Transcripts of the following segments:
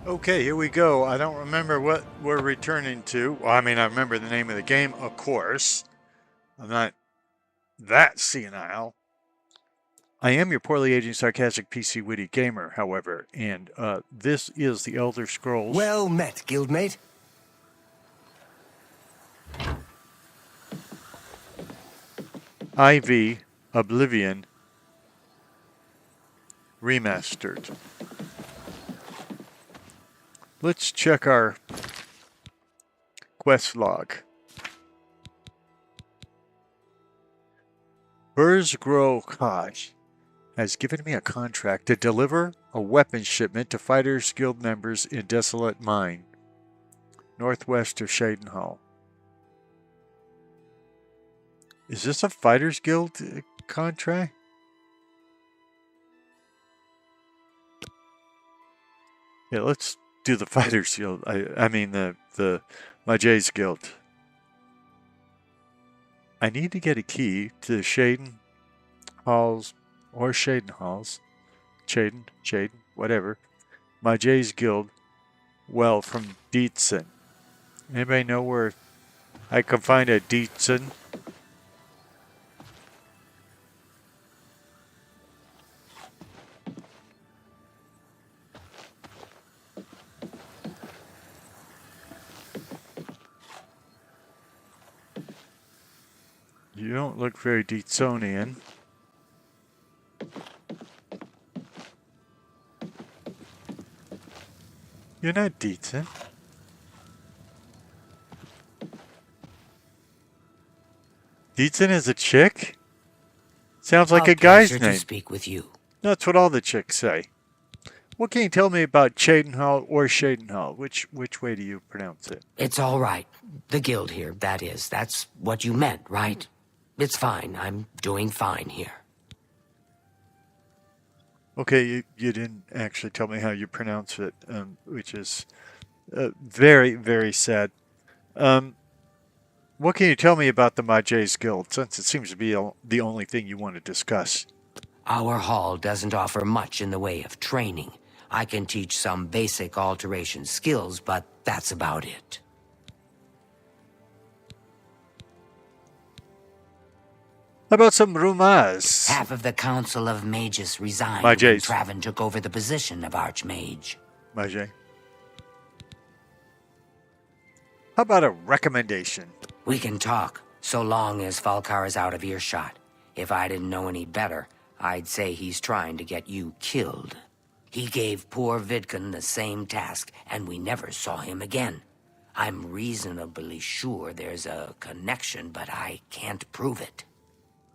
Okay, here we go. I don't remember what we're returning to. Well, I mean, I remember the name of the game, of course. I'm not that senile. I am your poorly aging, sarcastic PC witty gamer, however, and this is the Elder Scrolls Well met, guildmate. IV Oblivion Remastered. Let's check our quest log. Burzgrow Koch has given me a contract to deliver a weapons shipment to Fighters Guild members in Desolate Mine, northwest of Cheydinhal. Is this a Fighters Guild contract? Yeah, let's do the Fighters Guild. I mean the Mage Guild. I need to get a key to Cheydinhal's or Cheydinhal's, Cheydin, whatever. Mage's Guild. Well, from Dietzen. Anybody know where I can find a Dietzen? You don't look very Dietzonian. You're not Dietzen. Dietzen is a chick? Sounds like a guy's pleasure name. to speak with you. That's what all the chicks say. What can you tell me about Cheydinhal or Cheydinhal? Which way do you pronounce it? It's all right. The guild here, that is. That's what you meant, right? It's fine. I'm doing fine here. Okay, you didn't actually tell me how you pronounce it, which is very, very sad. What can you tell me about the Mage's Guild, since it seems to be the only thing you want to discuss? Our hall doesn't offer much in the way of training. I can teach some basic alteration skills, but that's about it. How about some rumors? Half of the Council of Mages resigned Mages. when Traven took over the position of Archmage. Mage. How about a recommendation? We can talk, so long as Falcar is out of earshot. If I didn't know any better, I'd say he's trying to get you killed. He gave poor Vidkun the same task, and we never saw him again. I'm reasonably sure there's a connection, but I can't prove it.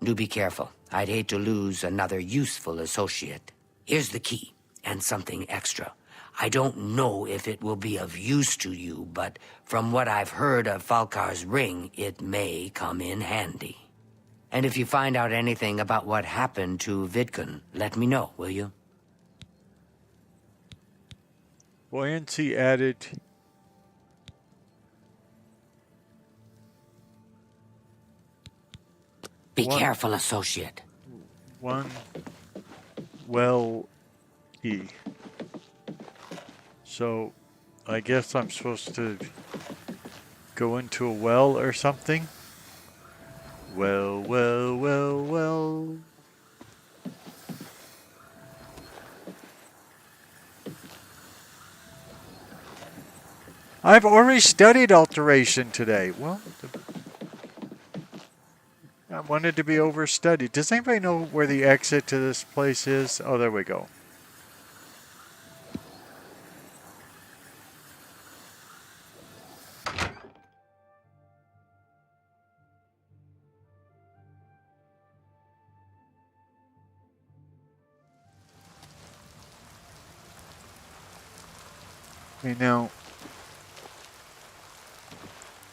Do be careful. I'd hate to lose another useful associate. Here's the key, and something extra. I don't know if it will be of use to you, but from what I've heard of Falcar's ring, it may come in handy. And if you find out anything about what happened to Vidkun, let me know, will you? Buoyancy added. Be careful, associate. One well key. So, I guess I'm supposed to go into a well or something? Well. I've already studied alteration today. Well, I wanted to be overstudied. Does anybody know where the exit to this place is? Oh, there we go. Okay, now,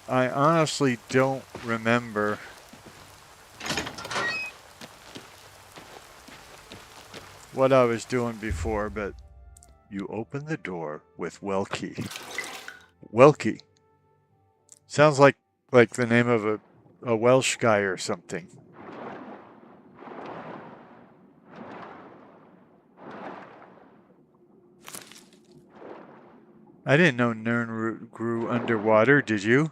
I honestly don't remember what I was doing before, but you open the door with Welky. Welky. Sounds like the name of a Welsh guy or something. I didn't know Nirn grew underwater, did you?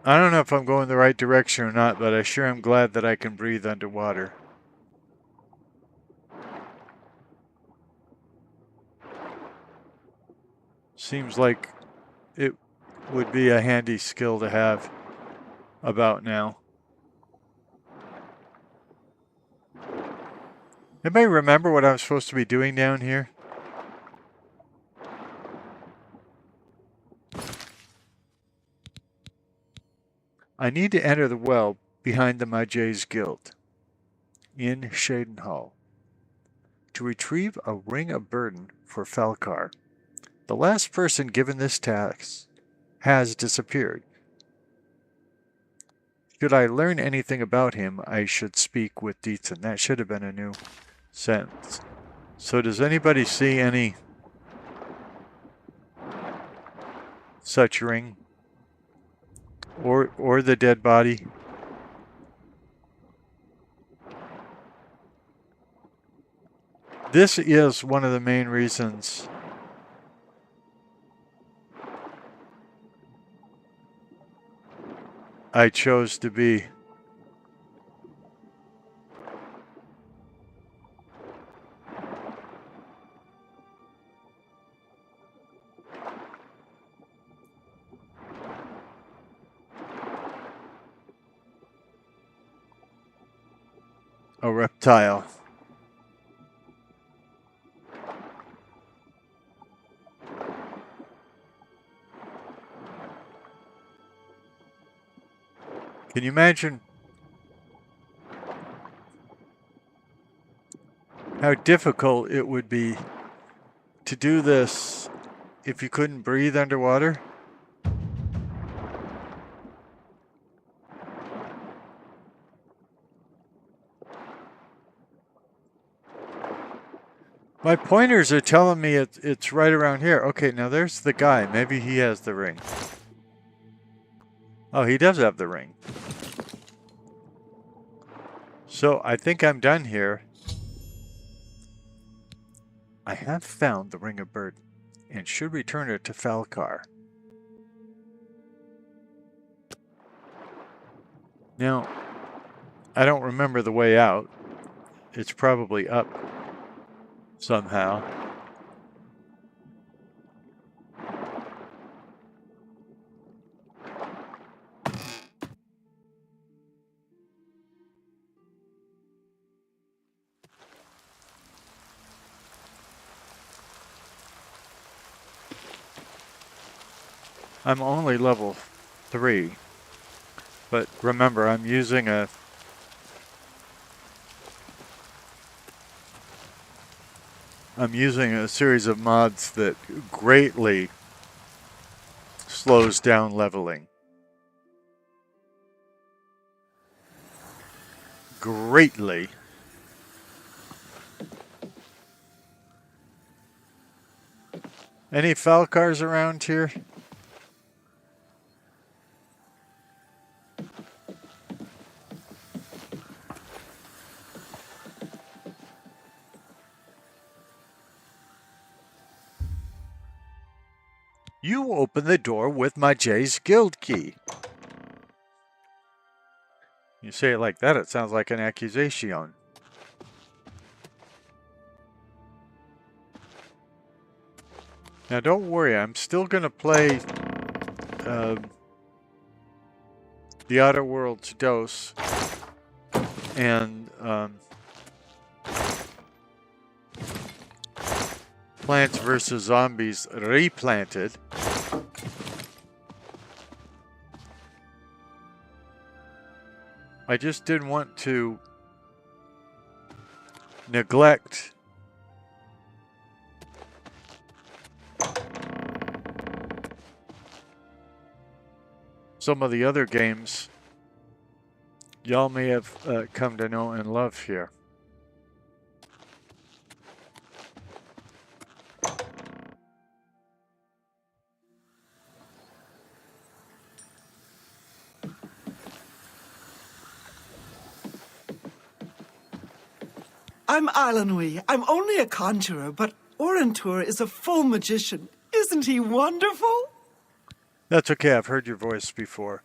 I don't know if I'm going the right direction or not, but I sure am glad that I can breathe underwater. Seems like it would be a handy skill to have about now. Anybody remember what I was supposed to be doing down here? I need to enter the well behind the Mage's Guild in Cheydinhal to retrieve a ring of burden for Falcar. The last person given this task has disappeared. Should I learn anything about him, I should speak with Dietzen. That should have been a new sentence. So does anybody see any such ring? Or the dead body? This is one of the main reasons I chose to be a reptile. Can you imagine how difficult it would be to do this if you couldn't breathe underwater? My pointers are telling me it's right around here. Okay, now there's the guy. Maybe he has the ring. Oh, he does have the ring. So I think I'm done here. I have found the ring of burden and should return it to Falcar. Now, I don't remember the way out. It's probably up somehow. I'm only level 3, but remember I'm using a series of mods that greatly slows down leveling. Greatly. Any Falcars around here? You open the door with Mage's Guild key. You say it like that, it sounds like an accusation. Now don't worry, I'm still going to play The Outer Worlds Dose and Plants vs. Zombies Replanted. I just didn't want to neglect some of the other games y'all may have come to know and love here. I'm Ilanui. I'm only a conjurer, but Orentur is a full magician. Isn't he wonderful? That's okay, I've heard your voice before.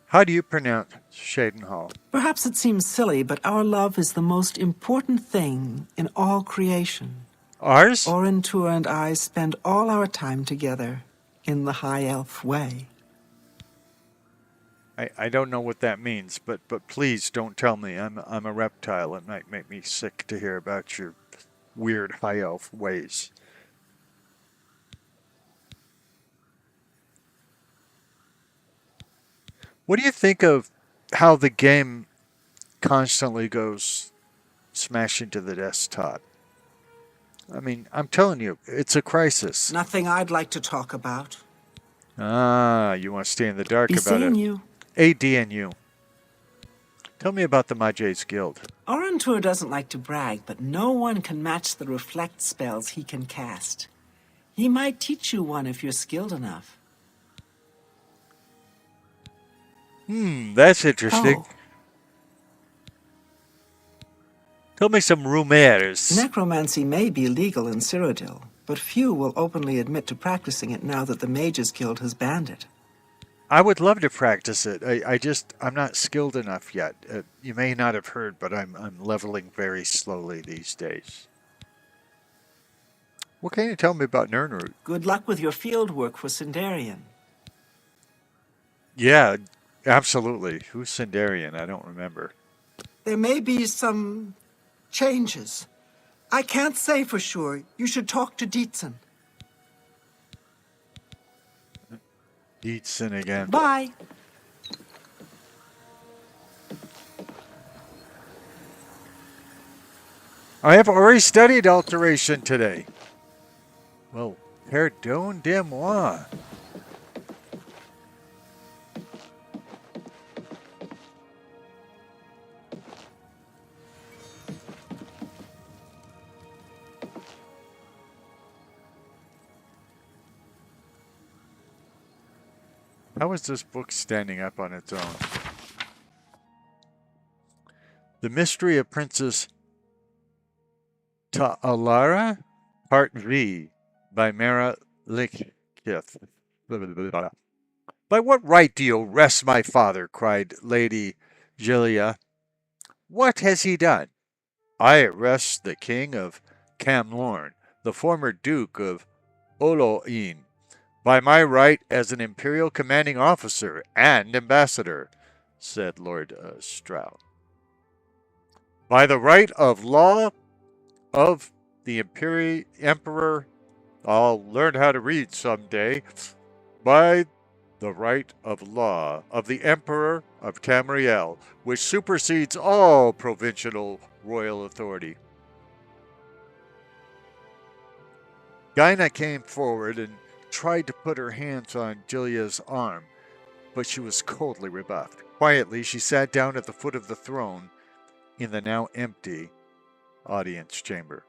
How do you pronounce Cheydinhal? Perhaps it seems silly, but our love is the most important thing in all creation. Ours? Orentur and I spend all our time together in the High Elf way. I don't know what that means, but please don't tell me I'm a reptile. It might make me sick to hear about your weird high elf ways. What do you think of how the game constantly goes smashing to the desktop? I mean, I'm telling you, it's a crisis. Nothing I'd like to talk about. Ah, you want to stay in the dark Be about seeing it. you. ADNU. Tell me about the Mage's Guild. Orentur doesn't like to brag, but no one can match the reflect spells he can cast. He might teach you one if you're skilled enough. That's interesting. Oh. Tell me some rumors. Necromancy may be legal in Cyrodiil, but few will openly admit to practicing it now that the Mages Guild has banned it. I would love to practice it. I'm not skilled enough yet. You may not have heard, but I'm leveling very slowly these days. What can you tell me about Nirnroot? Good luck with your field work for Sindarian. Yeah, absolutely. Who's Sindarian? I don't remember. There may be some changes. I can't say for sure. You should talk to Dietzen. Dietzen again. Bye. I have already studied alteration today. Well, pardon de moi. How is this book standing up on its own? The Mystery of Princess Ta'alara, Part V, by Mara Lickith. By what right do you arrest my father? Cried Lady Gilia. What has he done? I arrest the king of Camlorn, the former duke of Oloin, by my right as an imperial commanding officer and ambassador, said Lord Stroud. By the right of law of the emperor, I'll learn how to read someday. By the right of law of the emperor of Tamriel, which supersedes all provincial royal authority. Gyna came forward and tried to put her hands on Gilia's arm, but she was coldly rebuffed. Quietly, she sat down at the foot of the throne in the now empty audience chamber.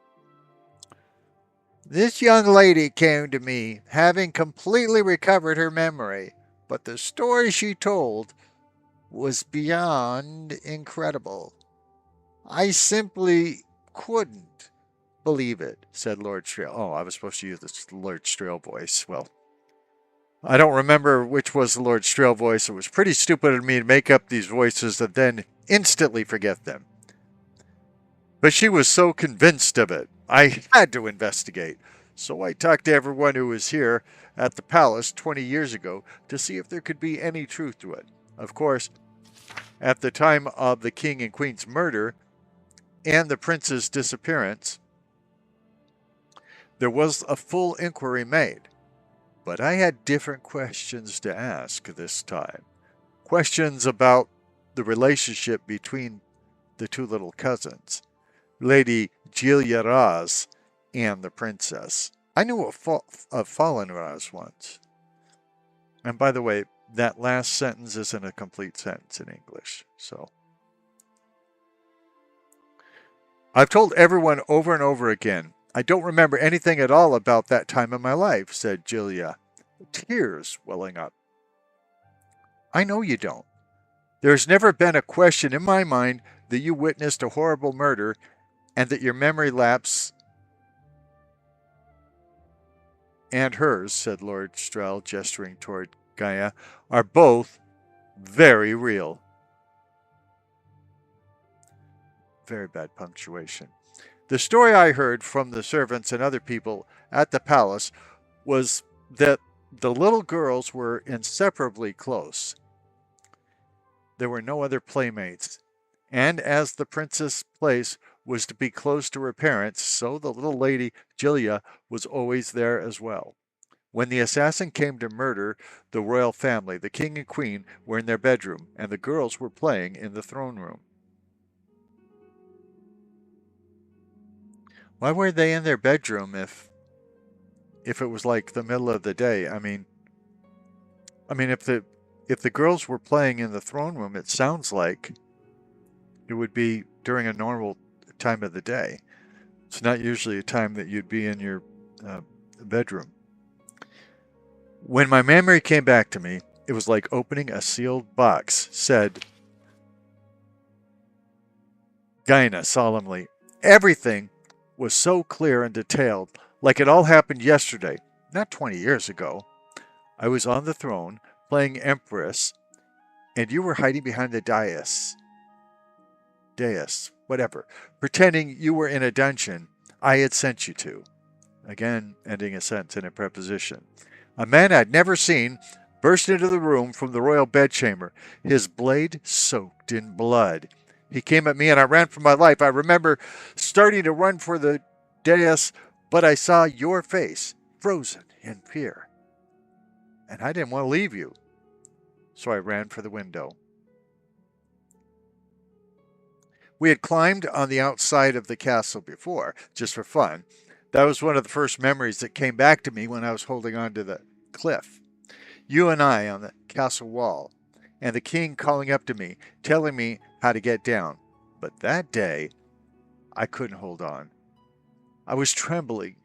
This young lady came to me, having completely recovered her memory, but the story she told was beyond incredible. I simply couldn't believe it, said Lord Strail. Oh, I was supposed to use this Lord Strail voice. Well, I don't remember which was the Lord Strail voice. It was pretty stupid of me to make up these voices and then instantly forget them. But she was so convinced of it, I had to investigate. So I talked to everyone who was here at the palace 20 years ago to see if there could be any truth to it. Of course, at the time of the king and queen's murder and the prince's disappearance, there was a full inquiry made. But I had different questions to ask this time. Questions about the relationship between the two little cousins, Lady Gilia Raz and the princess. I knew a fallen Raz once. And by the way, that last sentence isn't a complete sentence in English, so. I've told everyone over and over again, I don't remember anything at all about that time in my life, said Gilia, tears welling up. I know you don't. There's never been a question in my mind that you witnessed a horrible murder and that your memory lapse and hers, said Lord Strel, gesturing toward Gaia, are both very real. Very bad punctuation. The story I heard from the servants and other people at the palace was that the little girls were inseparably close. There were no other playmates. And as the princess' place was to be close to her parents, so the little lady, Jilia, was always there as well. When the assassin came to murder the royal family, the king and queen were in their bedroom, and the girls were playing in the throne room. Why were they in their bedroom if it was like the middle of the day? I mean if the girls were playing in the throne room, it sounds like it would be during a normal time of the day. It's not usually a time that you'd be in your bedroom. When my memory came back to me, it was like opening a sealed box, said Gaina solemnly. Everything was so clear and detailed, like it all happened yesterday, not 20 years ago. I was on the throne, playing Empress, and you were hiding behind the dais, whatever, pretending you were in a dungeon I had sent you to. Again, ending a sentence in a preposition. A man I'd never seen burst into the room from the royal bedchamber, his blade soaked in blood. He came at me and I ran for my life. I remember starting to run for the dais, but I saw your face, frozen in fear. And I didn't want to leave you, so I ran for the window. We had climbed on the outside of the castle before, just for fun. That was one of the first memories that came back to me when I was holding on to the cliff. You and I on the castle wall, and the king calling up to me, telling me how to get down. But that day, I couldn't hold on. I was trembling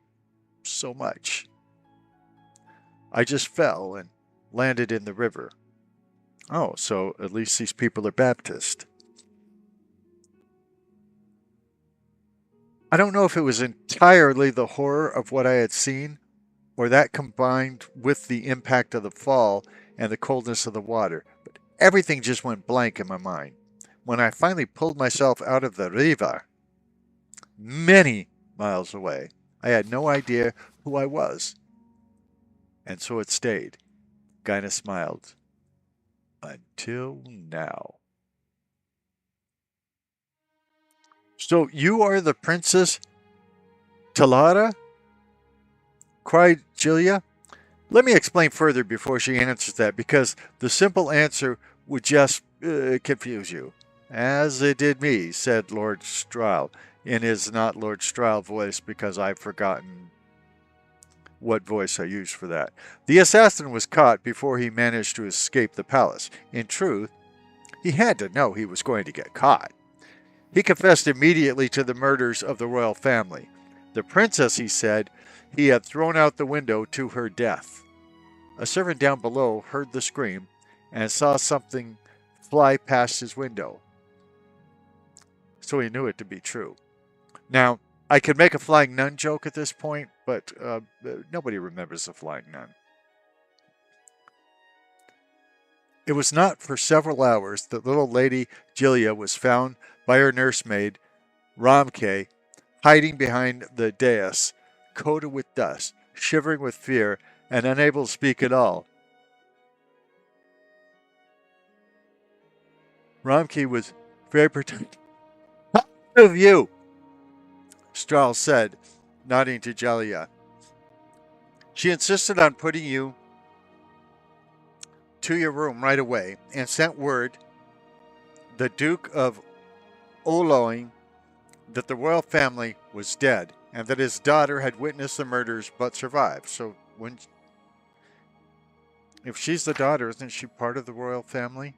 so much. I just fell and landed in the river. Oh, so at least these people are Baptist. I don't know if it was entirely the horror of what I had seen, or that combined with the impact of the fall and the coldness of the water, but everything just went blank in my mind. When I finally pulled myself out of the river, many miles away, I had no idea who I was. And so it stayed. Gaina smiled. Until now. So you are the Princess Talara? Cried Jilia. Let me explain further before she answers that, because the simple answer would just confuse you. As it did me, said Lord Strel, in his not Lord Strel voice, because I've forgotten what voice I used for that. The assassin was caught before he managed to escape the palace. In truth, he had to know he was going to get caught. He confessed immediately to the murders of the royal family. The princess, he said, he had thrown out the window to her death. A servant down below heard the scream and saw something fly past his window. So he knew it to be true. Now, I could make a flying nun joke at this point, but nobody remembers the flying nun. It was not for several hours that little Lady Jilia was found by her nursemaid, Ramke, hiding behind the dais, coated with dust, shivering with fear, and unable to speak at all. Ramke was very protective of you, Strel said, nodding to Jilia. She insisted on putting you to your room right away and sent word the Duke of Oloing that the royal family was dead and that his daughter had witnessed the murders but survived. So if she's the daughter, isn't she part of the royal family?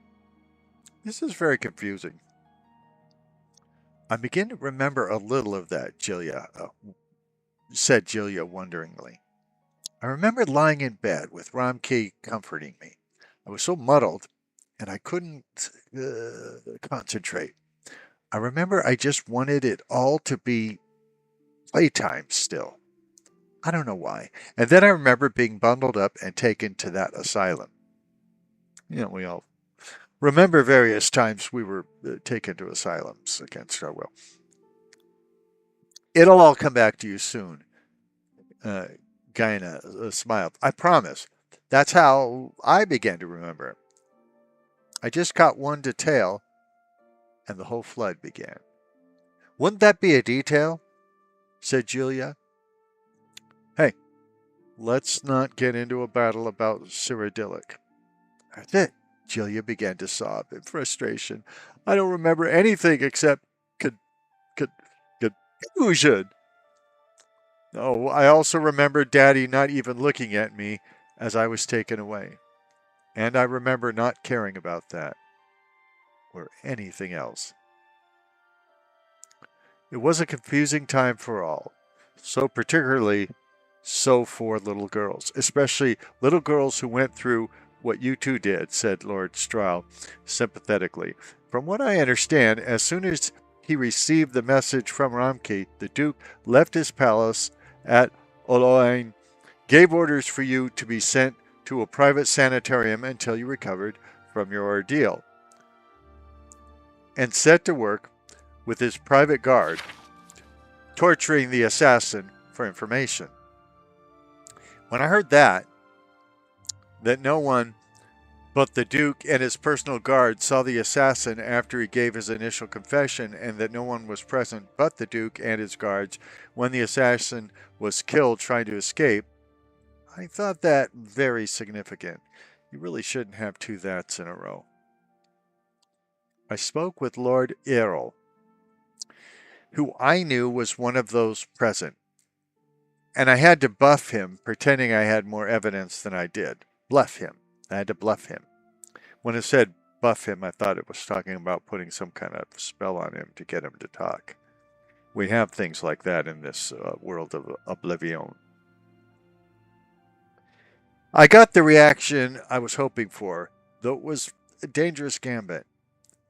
This is very confusing. I begin to remember a little of that, said Jilia wonderingly. I remembered lying in bed with Ramke comforting me. I was so muddled, and I couldn't concentrate. I remember I just wanted it all to be playtime still. I don't know why. And then I remember being bundled up and taken to that asylum. We all remember various times we were taken to asylums against our will. It'll all come back to you soon. Gaina smiled. I promise. That's how I began to remember. I just caught one detail, and the whole flood began. Wouldn't that be a detail? Said Julia. Hey, let's not get into a battle about Cyrodiilic. That's it. Julia began to sob in frustration. I don't remember anything except confusion. Oh, I also remember Daddy not even looking at me as I was taken away. And I remember not caring about that or anything else. It was a confusing time for all, particularly so for little girls, especially little girls who went through what you two did, said Lord Strahl sympathetically. From what I understand, as soon as he received the message from Ramke, the Duke left his palace at Oloin, gave orders for you to be sent to a private sanitarium until you recovered from your ordeal, and set to work with his private guard, torturing the assassin for information. When I heard that no one but the Duke and his personal guard saw the assassin after he gave his initial confession, and that no one was present but the Duke and his guards when the assassin was killed trying to escape, I thought that very significant. You really shouldn't have two that's in a row. I spoke with Lord Errol, who I knew was one of those present, and I had to buff him, pretending I had more evidence than I did. Bluff him. I had to bluff him. When it said buff him, I thought it was talking about putting some kind of spell on him to get him to talk. We have things like that in this world of Oblivion. I got the reaction I was hoping for, though it was a dangerous gambit.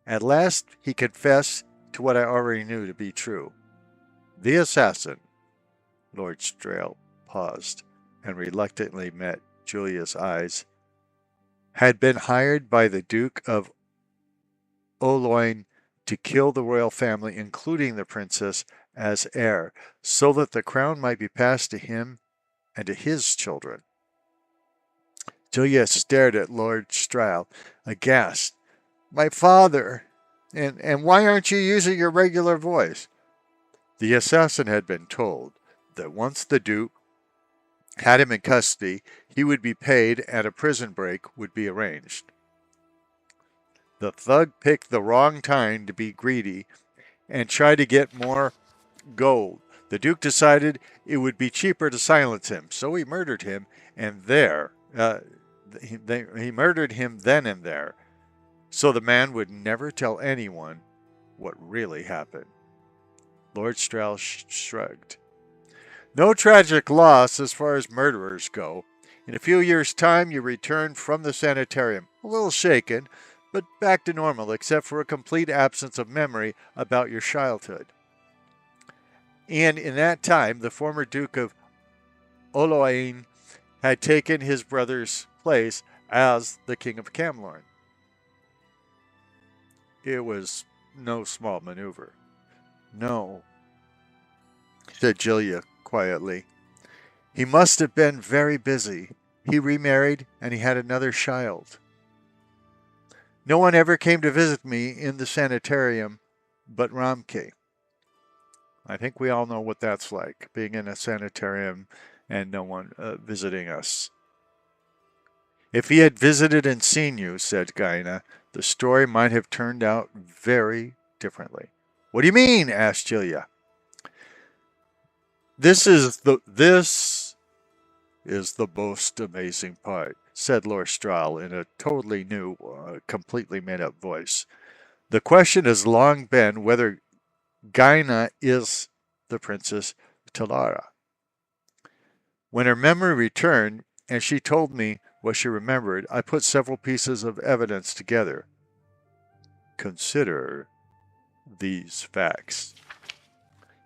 At last, he confessed to what I already knew to be true. The assassin, Lord Strahl paused and reluctantly met Julia's eyes, had been hired by the Duke of Oloin to kill the royal family, including the princess, as heir, so that the crown might be passed to him and to his children. Julia stared at Lord Strahl, aghast. My father! And why aren't you using your regular voice? The assassin had been told that once the Duke had him in custody, he would be paid and a prison break would be arranged. The thug picked the wrong time to be greedy and try to get more gold. The Duke decided it would be cheaper to silence him, so he murdered him, and he murdered him then and there, so the man would never tell anyone what really happened. Lord Strahl shrugged. No tragic loss as far as murderers go. In a few years' time, you return from the sanitarium, a little shaken, but back to normal, except for a complete absence of memory about your childhood. And in that time, the former Duke of Oloin had taken his brother's place as the King of Camlorn. It was no small maneuver. No, said Julia quietly. He must have been very busy. He remarried and he had another child. No one ever came to visit me in the sanitarium but Ramke. I think we all know what that's like, being in a sanitarium and no one visiting us. If he had visited and seen you, said Gaina, the story might have turned out very differently. What do you mean? Asked Julia. This is the most amazing part, said Lord Strahl in a totally new, completely made-up voice. The question has long been whether Gaina is the Princess Talara. When her memory returned, and she told me what she remembered, I put several pieces of evidence together. Consider these facts.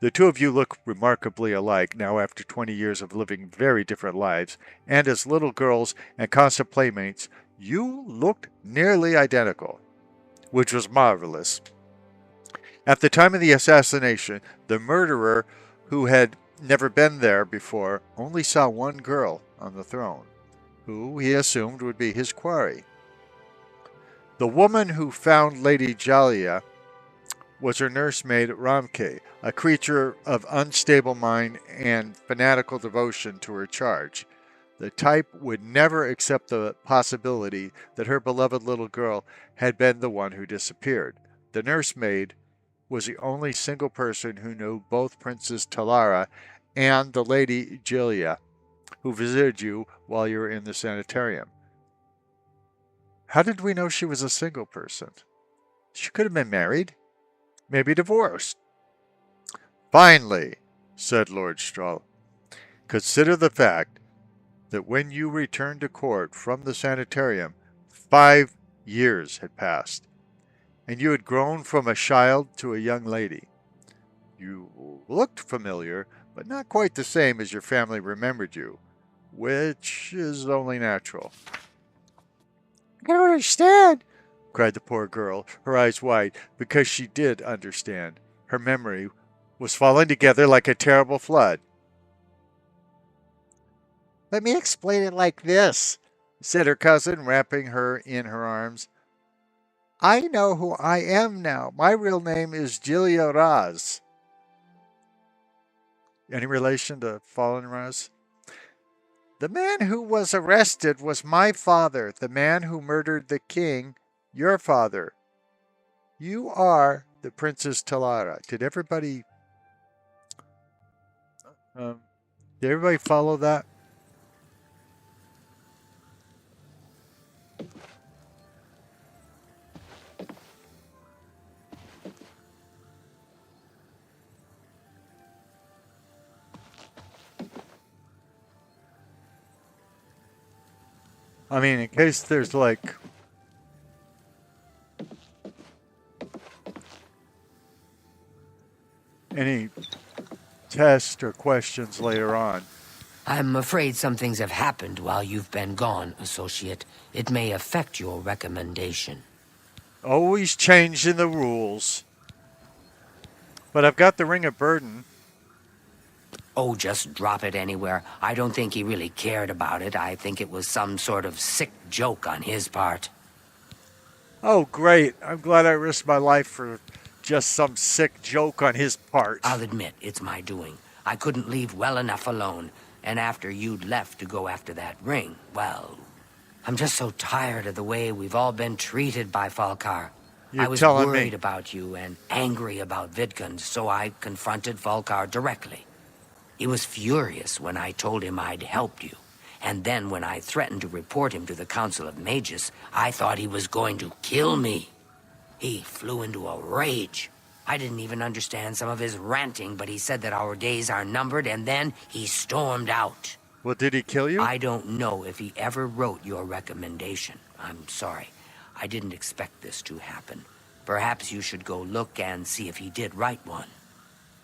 The two of you look remarkably alike now after 20 years of living very different lives, and as little girls and constant playmates, you looked nearly identical, which was marvelous. At the time of the assassination, the murderer, who had never been there before, only saw one girl on the throne, who he assumed would be his quarry. The woman who found Lady Jalia was her nursemaid Ramke, a creature of unstable mind and fanatical devotion to her charge. The type would never accept the possibility that her beloved little girl had been the one who disappeared. The nursemaid was the only single person who knew both Princess Talara and the Lady Jalia, who visited you while you were in the sanitarium. How did we know she was a single person? She could have been married. Maybe divorced. Finally, said Lord Strahl, consider the fact that when you returned to court from the sanitarium, 5 years had passed, and you had grown from a child to a young lady. You looked familiar, but not quite the same as your family remembered you, which is only natural. I don't understand, cried the poor girl, her eyes wide, because she did understand. Her memory was falling together like a terrible flood. Let me explain it like this, said her cousin, wrapping her in her arms. I know who I am now. My real name is Jilia Raz. Any relation to Fallen Raz? The man who was arrested was my father, the man who murdered the king, your father. You are the Princess Talara. Did everybody follow that? I mean, in case there's like any tests or questions later on. I'm afraid some things have happened while you've been gone, Associate. It may affect your recommendation. Always changing the rules. But I've got the Ring of Burden. Oh, just drop it anywhere. I don't think he really cared about it. I think it was some sort of sick joke on his part. Oh, great. I'm glad I risked my life for just some sick joke on his part. I'll admit, it's my doing. I couldn't leave well enough alone. And after you'd left to go after that ring, well, I'm just so tired of the way we've all been treated by Falkar. I was worried about you and angry about Vidkund, so I confronted Falkar directly. He was furious when I told him I'd helped you. And then when I threatened to report him to the Council of Mages, I thought he was going to kill me. He flew into a rage. I didn't even understand some of his ranting, but he said that our days are numbered, and then he stormed out. Well, did he kill you? I don't know if he ever wrote your recommendation. I'm sorry. I didn't expect this to happen. Perhaps you should go look and see if he did write one.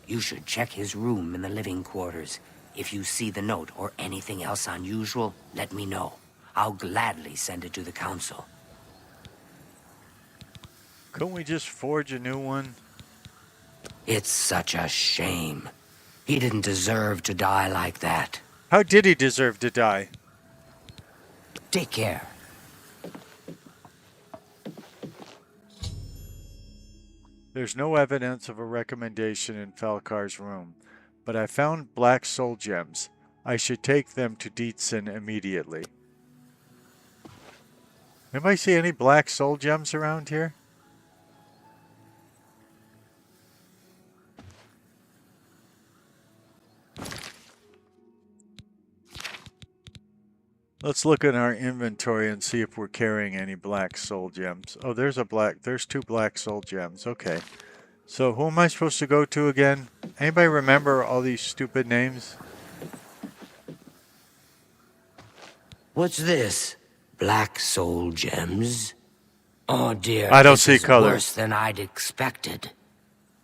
You should check his room in the living quarters. If you see the note or anything else unusual, let me know. I'll gladly send it to the council. Couldn't we just forge a new one? It's such a shame. He didn't deserve to die like that. How did he deserve to die? Take care. There's no evidence of a recommendation in Falkar's room, but I found black soul gems. I should take them to Dietzen immediately. Anybody see any black soul gems around here? Let's look at our inventory and see if we're carrying any black soul gems. Oh, there's two black soul gems. Okay. So who am I supposed to go to again? Anybody remember all these stupid names? What's this? Black soul gems? Oh dear. I don't this see is color. Worse than I'd expected.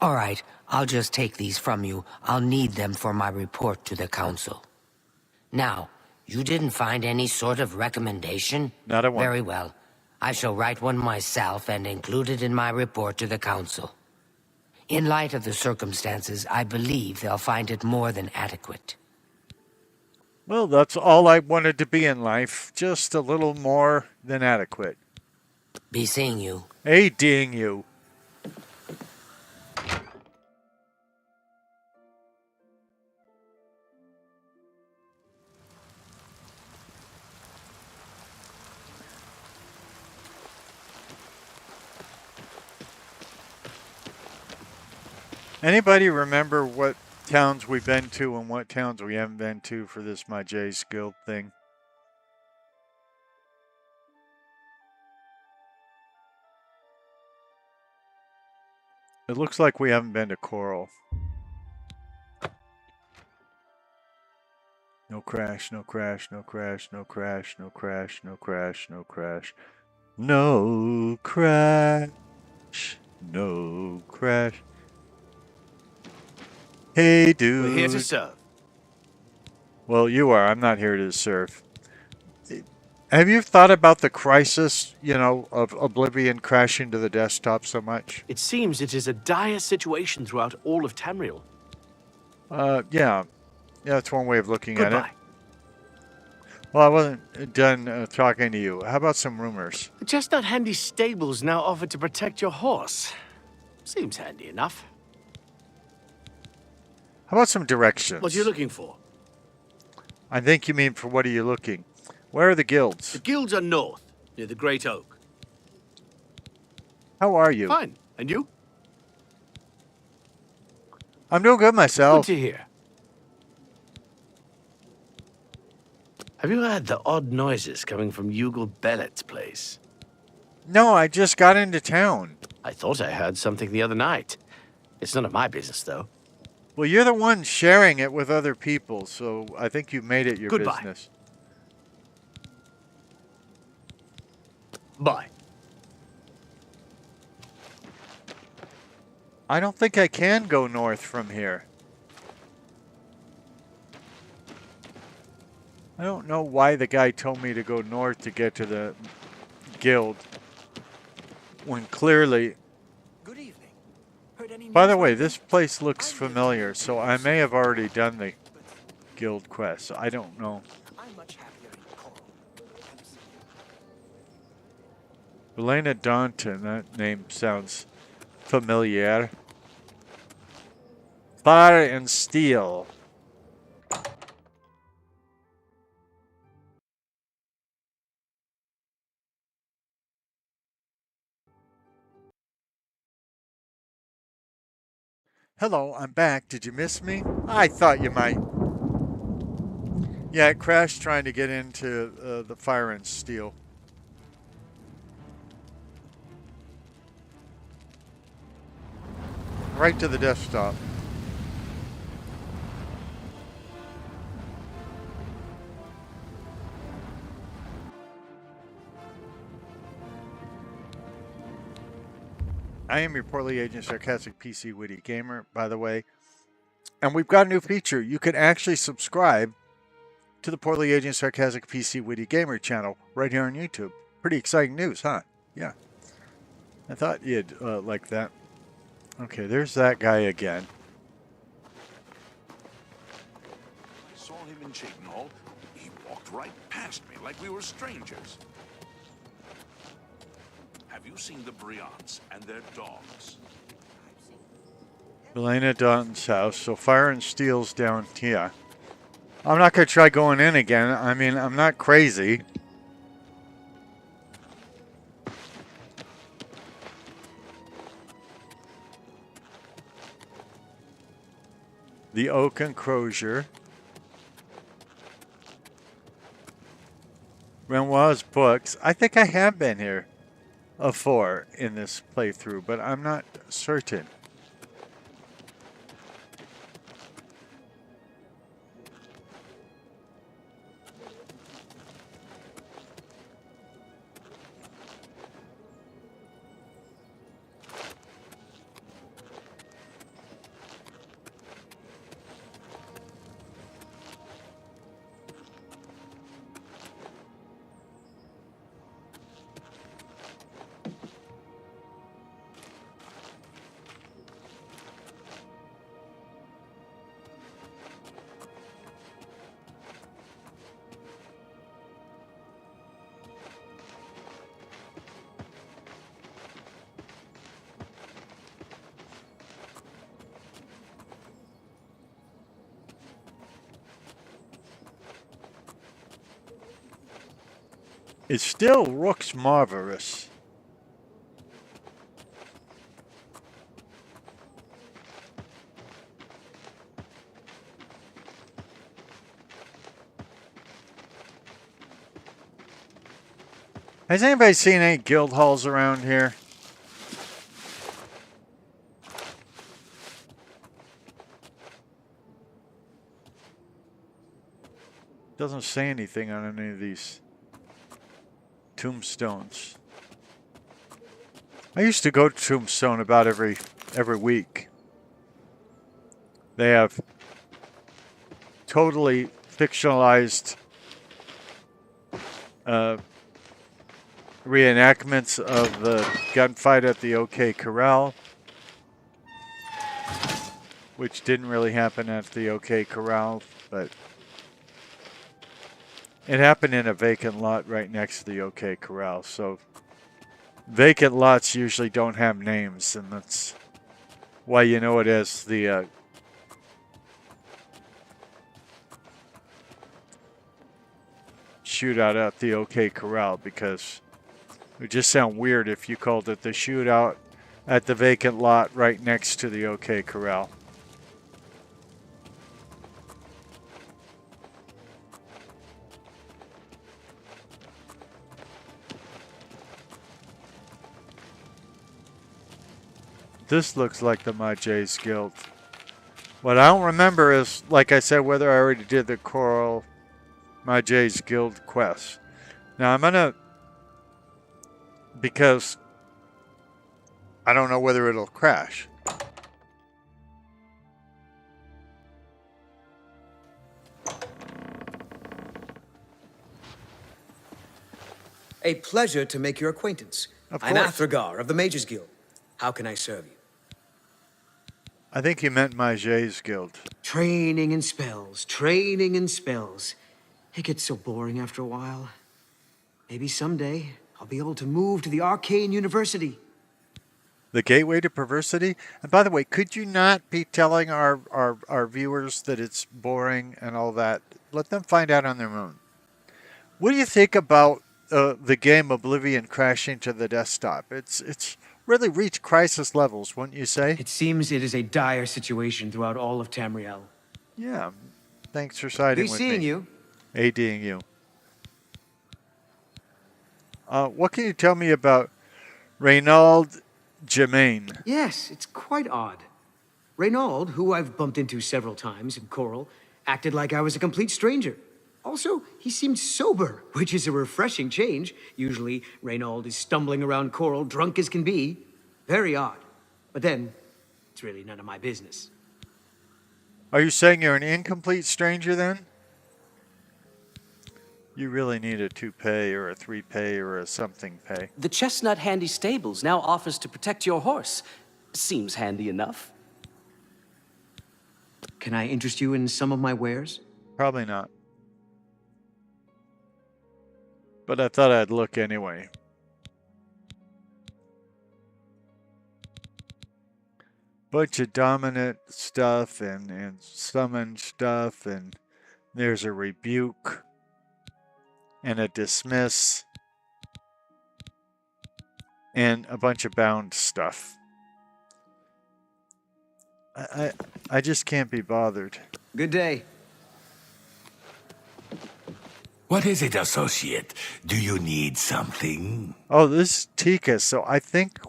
All right, I'll just take these from you. I'll need them for my report to the council. Now, you didn't find any sort of recommendation? Not a one. Very well. I shall write one myself and include it in my report to the council. In light of the circumstances, I believe they'll find it more than adequate. Well, that's all I wanted to be in life. Just a little more than adequate. Be seeing you. Hey, ding you. Anybody remember what towns we've been to and what towns we haven't been to for this Mage's Guild thing? It looks like we haven't been to Coral. No crash, no crash, no crash, no crash, no crash, no crash, no crash. No crash. No crash. Hey, dude. We're here to serve. Well, you are. I'm not here to serve. Have you thought about the crisis, of Oblivion crashing to the desktop so much? It seems it is a dire situation throughout all of Tamriel. Yeah. Yeah, that's one way of looking at it. Goodbye. Well, I wasn't done talking to you. How about some rumors? The Chestnut Handy Stables now offer to protect your horse. Seems handy enough. How about some directions? What are you looking for? I think you mean for what are you looking? Where are the guilds? The guilds are north, near the Great Oak. How are you? Fine. And you? I'm doing good myself. Good to hear. Have you heard the odd noises coming from Ugal Bellet's place? No, I just got into town. I thought I heard something the other night. It's none of my business, though. Well, you're the one sharing it with other people, so I think you've made it your Goodbye. business. Bye. I don't think I can go north from here. I don't know why the guy told me to go north to get to the guild when clearly... Good evening. Heard any By the news way, on this place looks familiar, so I may have already done the guild quest. I don't know. I'm much happier in Coral. Elena Daunton, that name sounds familiar. Fire and Steel. Hello, I'm back. Did you miss me? I thought you might. Yeah, it crashed trying to get into the Fire and Steel. Right to the desktop. I am your poorly aged sarcastic PC witty gamer, by the way. And we've got a new feature. You can actually subscribe to the poorly aged sarcastic PC witty gamer channel right here on YouTube. Pretty exciting news, huh? Yeah. I thought you'd like that. Okay, there's that guy again. I saw him in Cheydinhal. He walked right past me like we were strangers. Have you seen the Briants and their dogs? Elena Daughton's house. So Fire and Steel's down here. I'm not going to try going in again. I mean, I'm not crazy. The Oak and Crozier. Renoir's books. I think I have been here before in this playthrough, but I'm not certain. It still looks marvelous. Has anybody seen any guild halls around here? Doesn't say anything on any of these tombstones. I used to go to Tombstone about every week. They have totally fictionalized reenactments of the gunfight at the OK Corral, which didn't really happen at the OK Corral, but it happened in a vacant lot right next to the OK Corral. So vacant lots usually don't have names, and that's why you know it as the shootout at the OK Corral, because it would just sound weird if you called it the shootout at the vacant lot right next to the OK Corral. This looks like the Mage's Guild. What I don't remember is, like I said, whether I already did the Coral Mage's Guild quest. Now I'm gonna, because I don't know whether it'll crash. A pleasure to make your acquaintance. Of I'm course. Athragar of the Mages Guild. How can I serve you? I think you meant Mage's Guild. Training and spells, training and spells. It gets so boring after a while. Maybe someday I'll be able to move to the Arcane University. The gateway to perversity. And by the way, could you not be telling our viewers that it's boring and all that? Let them find out on their own. What do you think about the game Oblivion crashing to the desktop? It's really reached crisis levels, wouldn't you say? It seems it is a dire situation throughout all of Tamriel. Yeah. Thanks for siding Be with seeing me. you. ADing you. What can you tell me about Reynald Germain? Yes, it's quite odd. Reynald, who I've bumped into several times in Coral, acted like I was a complete stranger. Also, he seemed sober, which is a refreshing change. Usually, Reynald is stumbling around Coral, drunk as can be. Very odd. But then, it's really none of my business. Are you saying you're an incomplete stranger then? You really need a 2-pay or a 3-pay or a something pay. The Chestnut Handy Stables now offers to protect your horse. Seems handy enough. Can I interest you in some of my wares? Probably not. But I thought I'd look anyway. Bunch of dominant stuff and summon stuff, and there's a rebuke and a dismiss and a bunch of bound stuff. I just can't be bothered. Good day. What is it, associate? Do you need something? Oh, this is Tika, so I think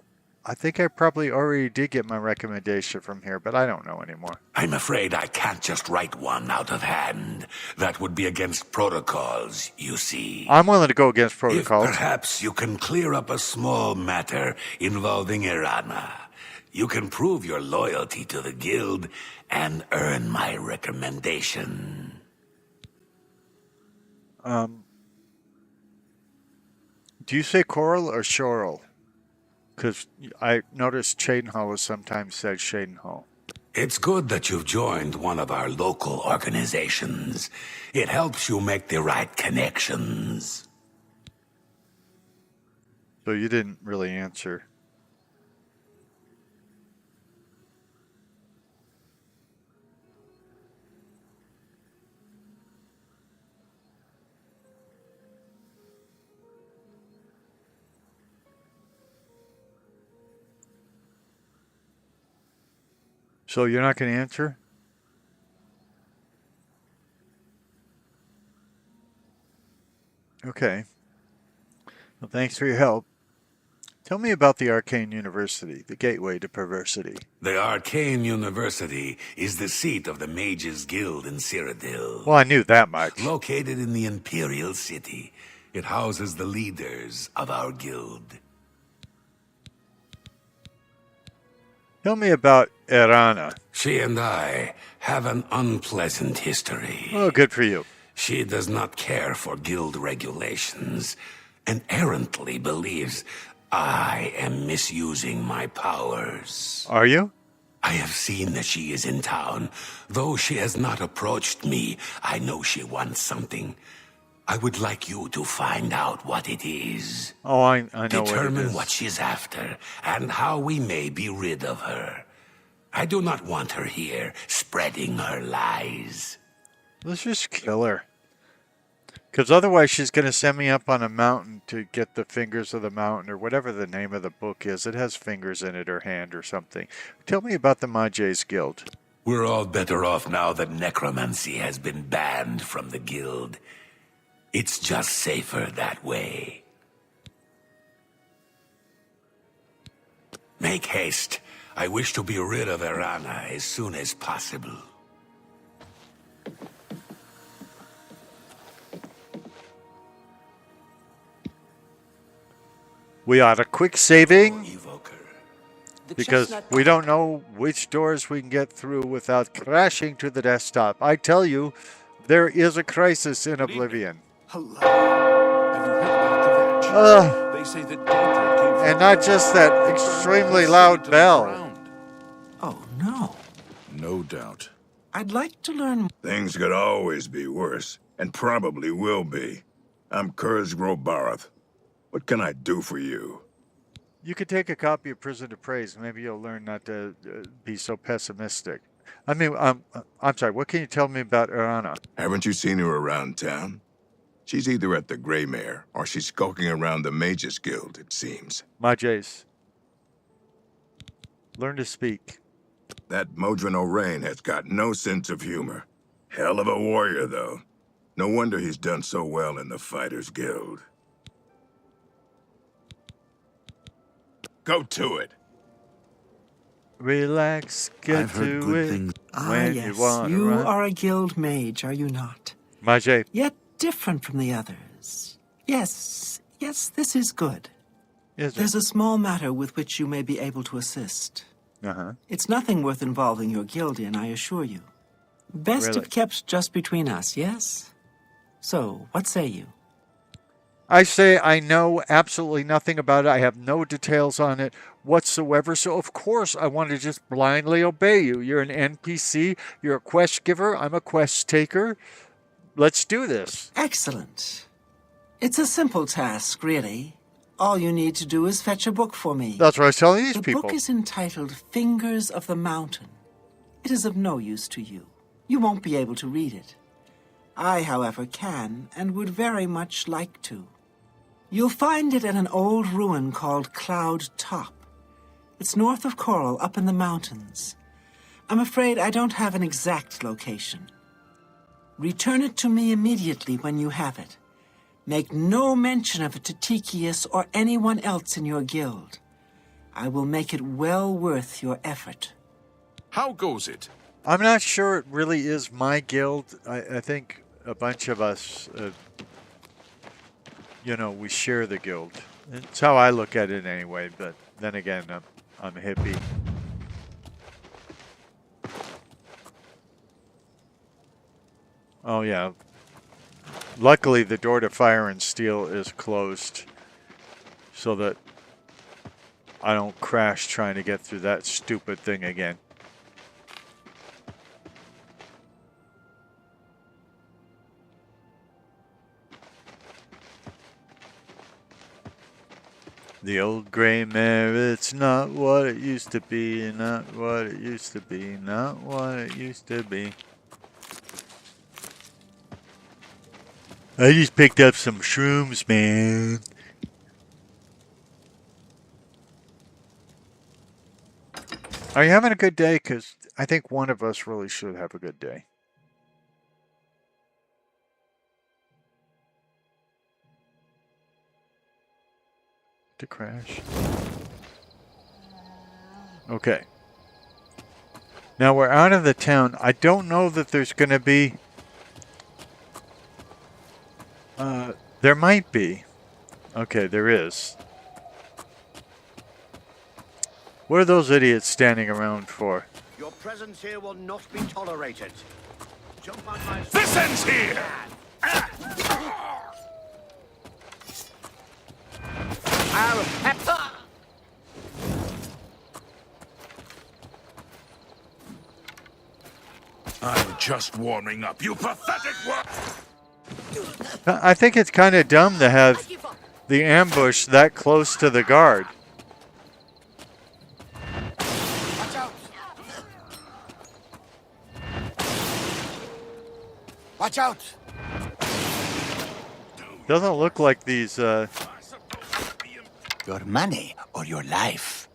I probably already did get my recommendation from here, but I don't know anymore. I'm afraid I can't just write one out of hand. That would be against protocols, you see. I'm willing to go against protocols. If perhaps you can clear up a small matter involving Irana, you can prove your loyalty to the guild and earn my recommendation. Do you say Coral or Shoral? Because I noticed Cheydinhal was sometimes said Cheydinhal. It's good that you've joined one of our local organizations. It helps you make the right connections. So you didn't really answer. So you're not going to answer? Okay. Well, thanks for your help. Tell me about the Arcane University, the gateway to perversity. The Arcane University is the seat of the Mage's Guild in Cyrodiil. Well, I knew that much. Located in the Imperial City, it houses the leaders of our guild. Tell me about Erana. She and I have an unpleasant history. Oh, good for you. She does not care for guild regulations and errantly believes I am misusing my powers. Are you? I have seen that she is in town. Though she has not approached me, I know she wants something. I would like you to find out what it is. Oh, I know Determine what it is. what she's after and how we may be rid of her. I do not want her here spreading her lies. Let's just kill her. Because otherwise she's going to send me up on a mountain to get the fingers of the mountain, or whatever the name of the book is. It has fingers in it, or hand, or something. Tell me about the Mage's Guild. We're all better off now that necromancy has been banned from the guild. It's just safer that way. Make haste. I wish to be rid of Erana as soon as possible. We ought a quick saving, Evoker. because we don't know which doors we can get through without crashing to the desktop. I tell you, there is a crisis in Oblivion. Hello. Have you heard about the Veg? They say that Daedra came from And not just that extremely loud bell. Oh, no. No doubt. I'd like to learn. Things could always be worse, and probably will be. I'm Kurz Grobarath. What can I do for you? You could take a copy of Prison to Praise. Maybe you'll learn not to be so pessimistic. I mean, I'm sorry, what can you tell me about Erana? Haven't you seen her around town? She's either at the Grey Mare, or she's skulking around the Mage's Guild, it seems. Mages. Learn to speak. That Modron O'Rain has got no sense of humor. Hell of a warrior, though. No wonder he's done so well in the Fighters Guild. Go to it. Relax, get I've heard to good it. things. When Yes, you want you to run. are a guild mage, are you not? Mage. Yet different from the others. Yes, this is good. Is There's it? a small matter with which you may be able to assist. Uh-huh. It's nothing worth involving your guild in, I assure you. Best Really? if kept just between us, yes? So, what say you? I say I know absolutely nothing about it. I have no details on it whatsoever. So, of course, I want to just blindly obey you. You're an NPC. You're a quest giver. I'm a quest taker. Let's do this. Excellent. It's a simple task, really. All you need to do is fetch a book for me. That's what I was telling these The people. book is entitled Fingers of the Mountain. It is of no use to you. You won't be able to read it. I, however, can and would very much like to. You'll find it at an old ruin called Cloud Top. It's north of Coral, up in the mountains. I'm afraid I don't have an exact location. Return it to me immediately when you have it. Make no mention of it to Tychius or anyone else in your guild. I will make it well worth your effort. How goes it? I'm not sure it really is my guild. I think a bunch of us, we share the guild. It's how I look at it anyway, but then again, I'm a hippie. Oh, yeah. Luckily, the door to Fire and Steel is closed so that I don't crash trying to get through that stupid thing again. The old gray mare, it's not what it used to be, not what it used to be, not what it used to be. I just picked up some shrooms, man. Are you having a good day? Because I think one of us really should have a good day. To crash. Okay. Now we're out of the town. I don't know that there's going to be... there might be. Okay, there is. What are those idiots standing around for? Your presence here will not be tolerated. Jump on my... This ends here! I'm just warming up, you pathetic work! I think it's kind of dumb to have the ambush that close to the guard. Watch out! Watch out! Doesn't look like these, Your money or your life.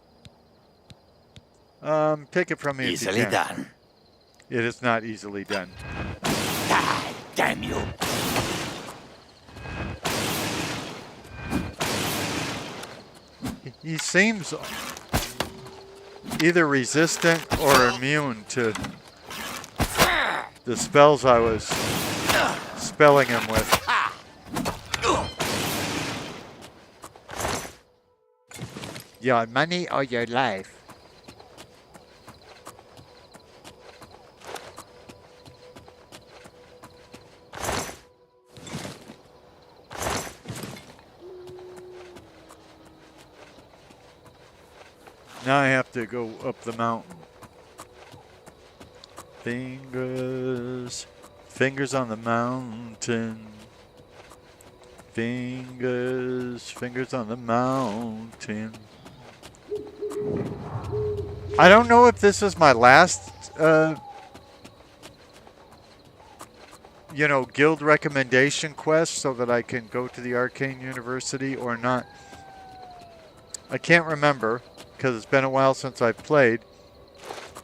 Pick it from me if you Easily can. done. It is not easily done. Die, damn you! He seems either resistant or immune to the spells I was spelling him with. Your money or your life? Now I have to go up the mountain. Fingers, fingers on the mountain. Fingers, fingers on the mountain. I don't know if this is my last, guild recommendation quest so that I can go to the Arcane University or not. I can't remember because it's been a while since I've played.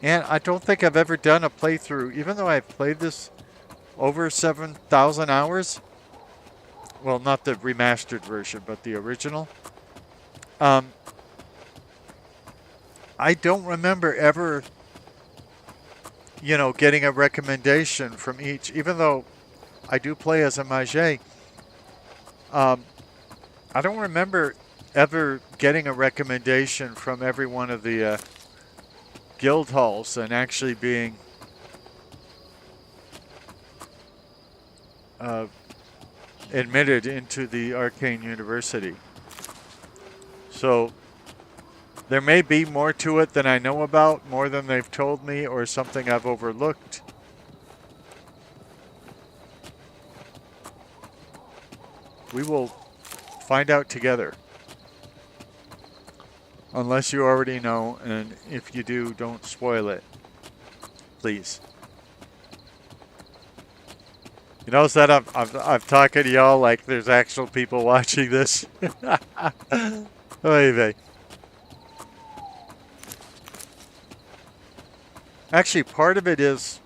And I don't think I've ever done a playthrough, even though I've played this over 7,000 hours. Well, not the remastered version, but the original. I don't remember ever, getting a recommendation from each, even though I do play as a Mage. I don't remember ever getting a recommendation from every one of the guild halls and actually being admitted into the Arcane University. So there may be more to it than I know about, more than they've told me, or something I've overlooked. We will find out together. Unless you already know, and if you do, don't spoil it. Please. You notice that I'm talking to y'all like there's actual people watching this. Oy vey. Actually, part of it is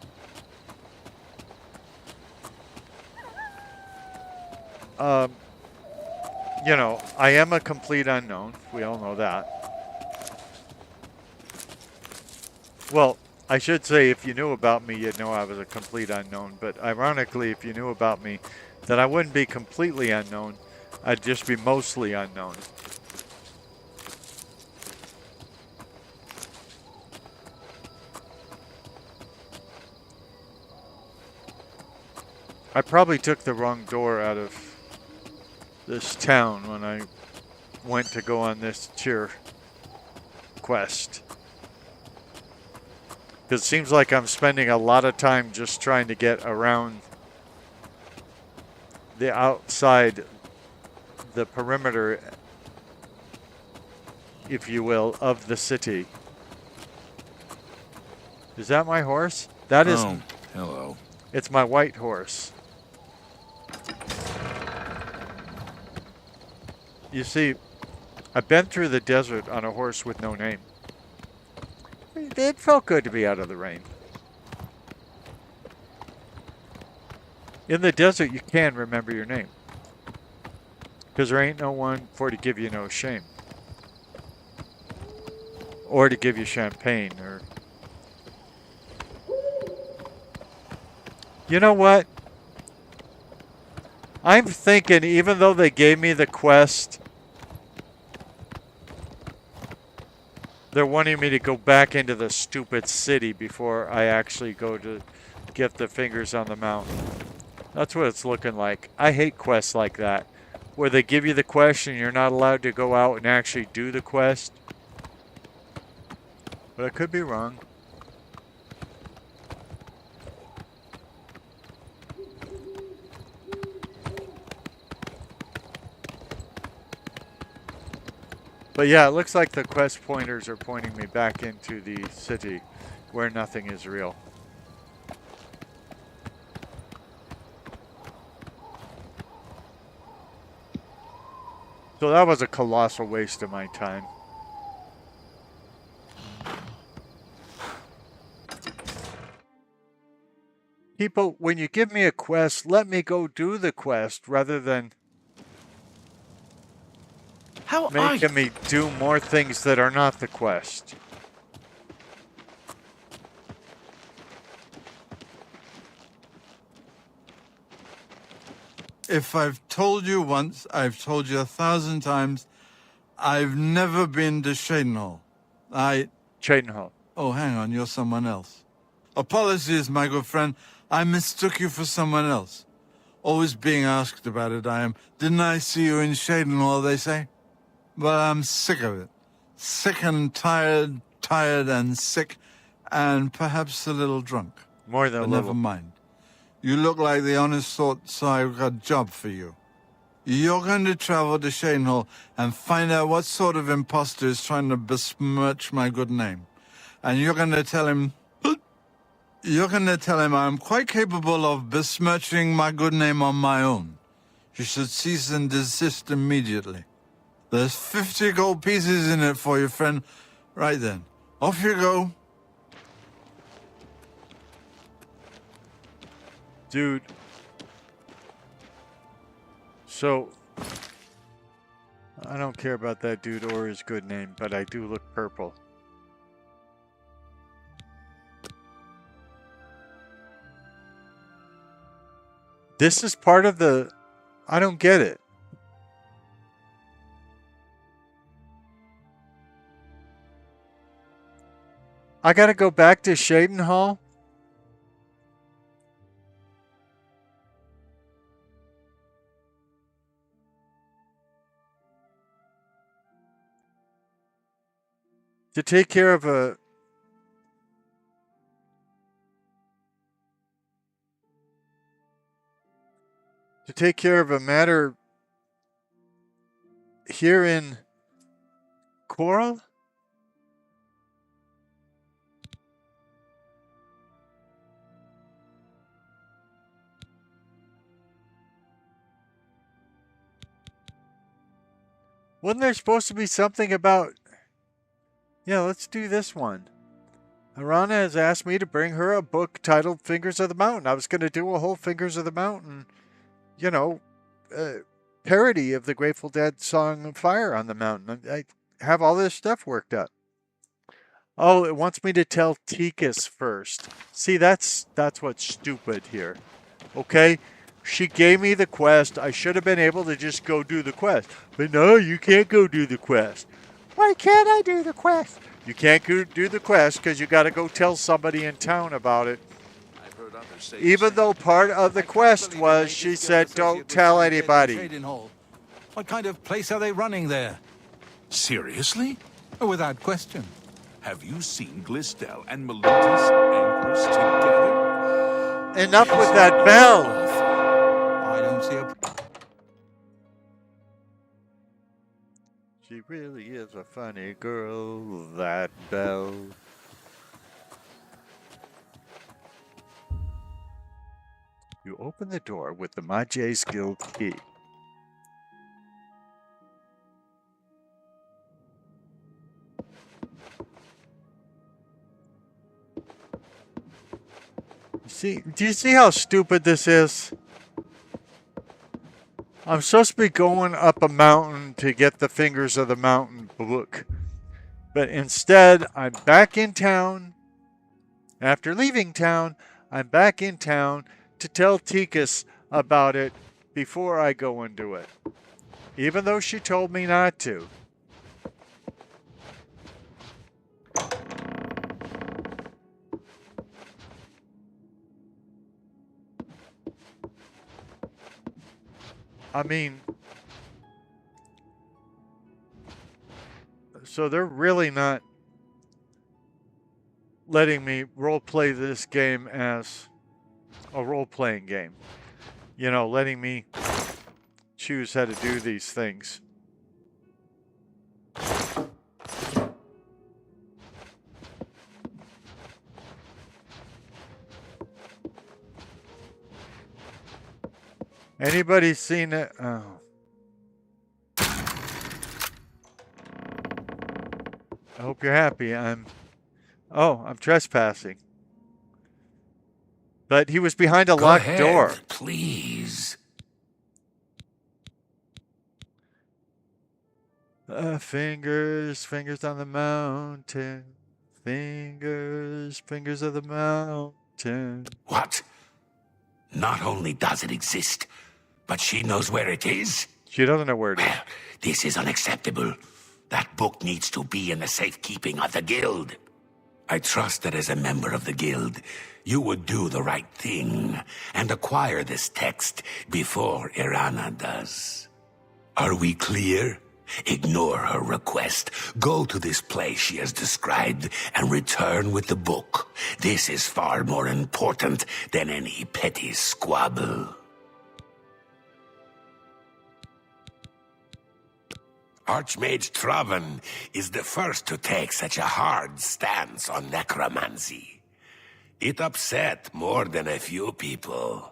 I am a complete unknown. We all know that. Well, I should say if you knew about me, you'd know I was a complete unknown. But ironically, if you knew about me, then I wouldn't be completely unknown. I'd just be mostly unknown. I probably took the wrong door out of this town when I went to go on this cheer quest. It seems like I'm spending a lot of time just trying to get around the outside, the perimeter, if you will, of the city. Is that my horse? That is. Oh, hello. It's my white horse. You see, I've been through the desert on a horse with no name. it felt good to be out of the rain. In the desert, you can remember your name. Because there ain't no one for to give you no shame. Or to give you champagne, or... You know what? I'm thinking, even though they gave me the quest, they're wanting me to go back into the stupid city before I actually go to get the fingers on the mountain. That's what it's looking like. I hate quests like that, where they give you the quest and you're not allowed to go out and actually do the quest. But I could be wrong. But yeah, it looks like the quest pointers are pointing me back into the city where nothing is real. So that was a colossal waste of my time. People, when you give me a quest, let me go do the quest rather than making me do more things that are not the quest. If I've told you once, I've told you 1,000 times, I've never been to Cheydinhal. Cheydinhal. Oh, hang on, you're someone else. Apologies, my good friend. I mistook you for someone else. Always being asked about it, I am. Didn't I see you in Cheydinhal, they say? But I'm sick of it. Sick and tired and sick, and perhaps a little drunk. More than a little. Never mind. You look like the honest sort, so I've got a job for you. You're going to travel to Cheydinhal and find out what sort of imposter is trying to besmirch my good name. And you're going to tell him... You're going to tell him I'm quite capable of besmirching my good name on my own. You should cease and desist immediately. There's 50 gold pieces in it for you, friend. Right then. Off you go. Dude. So, I don't care about that dude or his good name, but I do look purple. This is part of the... I don't get it. I gotta go back to Cheydinhal? To take care of a... To take care of a matter here in Coral? Wasn't there supposed to be something about... Yeah, let's do this one. Arana has asked me to bring her a book titled Fingers of the Mountain. I was going to do a whole Fingers of the Mountain, you know, parody of the Grateful Dead song Fire on the Mountain. I have all this stuff worked up. Oh, it wants me to tell Tikas first. See, that's what's stupid here. Okay? She gave me the quest. I should have been able to just go do the quest. But no, you can't go do the quest. Why can't I do the quest? You can't go do the quest because you got to go tell somebody in town about it. I've heard others say Even though part of the quest was, she said, don't tell anybody. What kind of place are they running there? Seriously? Without question. Have you seen Glistel and Melita's anchors together? Enough with that bell. I don't see a... She really is a funny girl, that Belle. You open the door with the Mage's Guild key. See, do you see how stupid this is? I'm supposed to be going up a mountain to get the Fingers of the Mountain book. But instead, I'm back in town. After leaving town, I'm back in town to tell Tikas about it before I go and do it. Even though she told me not to. I mean, so they're really not letting me role-play this game as a role-playing game. You know, letting me choose how to do these things. Anybody seen it? Oh. I hope you're happy. I'm trespassing. But he was behind a locked door. Please. Fingers on the mountain. Fingers of the mountain. What? Not only does it exist, but she knows where it is? She doesn't know where it is. Well, this is unacceptable. That book needs to be in the safekeeping of the guild. I trust that as a member of the guild, you would do the right thing and acquire this text before Irana does. Are we clear? Ignore her request. Go to this place she has described and return with the book. This is far more important than any petty squabble. Archmage Traven is the first to take such a hard stance on necromancy. It upset more than a few people.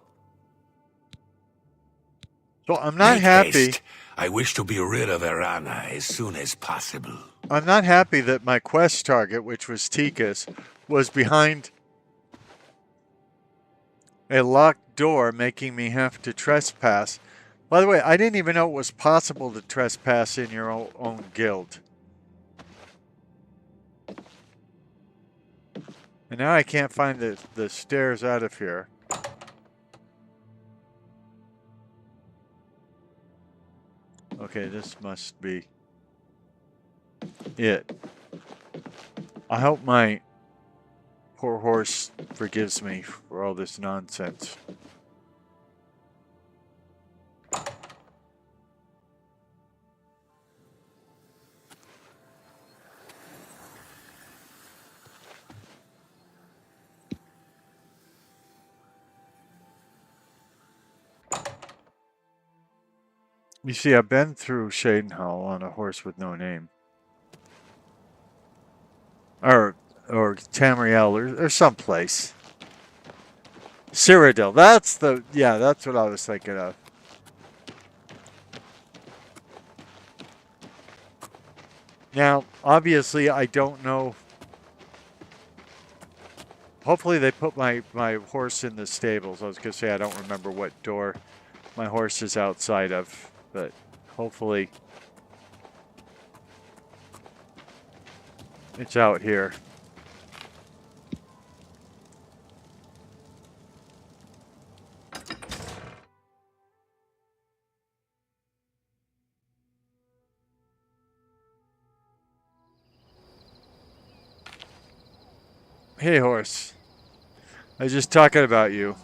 So I'm not Make happy. haste. I wish to be rid of Irana as soon as possible. I'm not happy that my quest target, which was Tikas, was behind a locked door, making me have to trespass. By the way, I didn't even know it was possible to trespass in your own guild. And now I can't find the stairs out of here. Okay, this must be it. I hope my poor horse forgives me for all this nonsense. You see, I've been through Cheydinhal on a horse with no name. Or Tamriel, or someplace. Cyrodiil, that's what I was thinking of. Now, obviously, I don't know. Hopefully they put my horse in the stables. I was going to say I don't remember what door my horse is outside of, but hopefully it's out here. Hey, horse. I was just talking about you.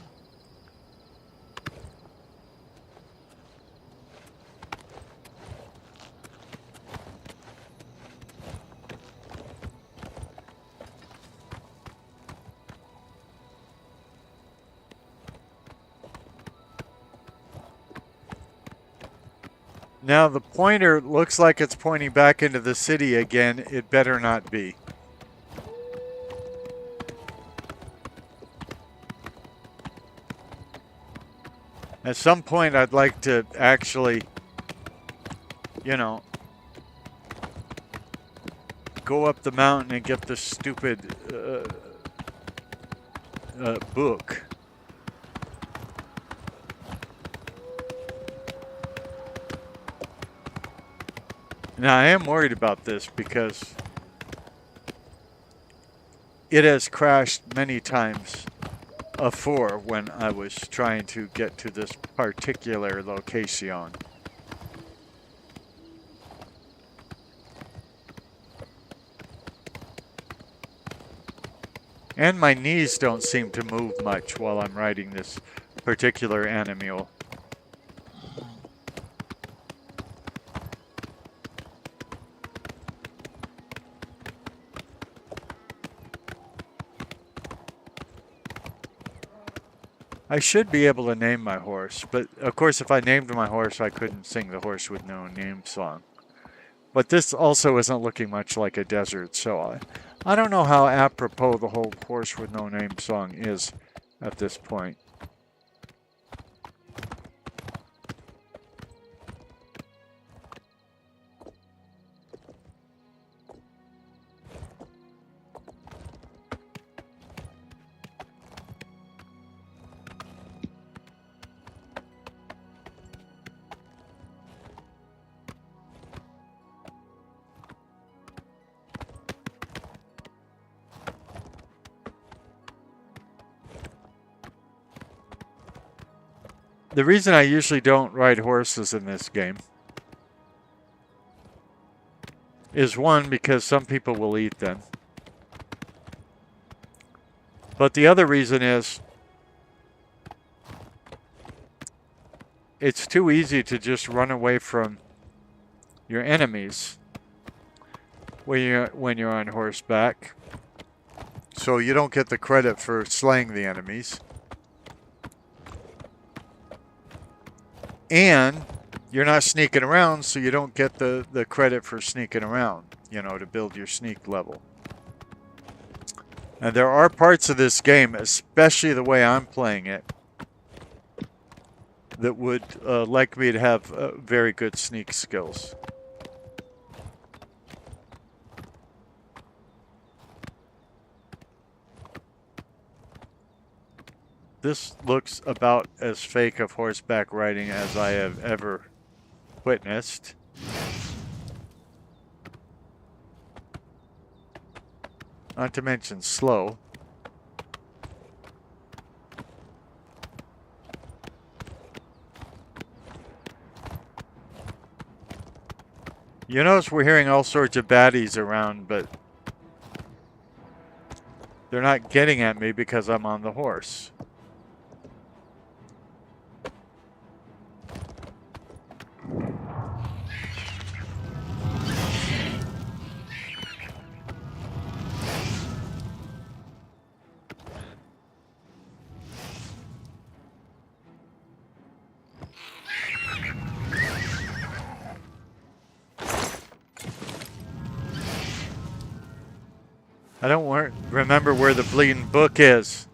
Now the pointer looks like it's pointing back into the city again. It better not be. At some point, I'd like to actually, you know, go up the mountain and get the stupid book. Now, I am worried about this because it has crashed many times before when I was trying to get to this particular location. And my knees don't seem to move much while I'm riding this particular animal. I should be able to name my horse, but of course if I named my horse, I couldn't sing the Horse with No Name song. But this also isn't looking much like a desert, so I don't know how apropos the whole Horse with No Name song is at this point. The reason I usually don't ride horses in this game is one, because some people will eat them. But the other reason is it's too easy to just run away from your enemies when you're on horseback. So you don't get the credit for slaying the enemies. And you're not sneaking around, so you don't get the credit for sneaking around, you know, to build your sneak level. And there are parts of this game, especially the way I'm playing it, that would like me to have very good sneak skills. This looks about as fake of horseback riding as I have ever witnessed. Not to mention slow. You notice we're hearing all sorts of baddies around, but they're not getting at me because I'm on the horse. I don't remember where the bleeding book is.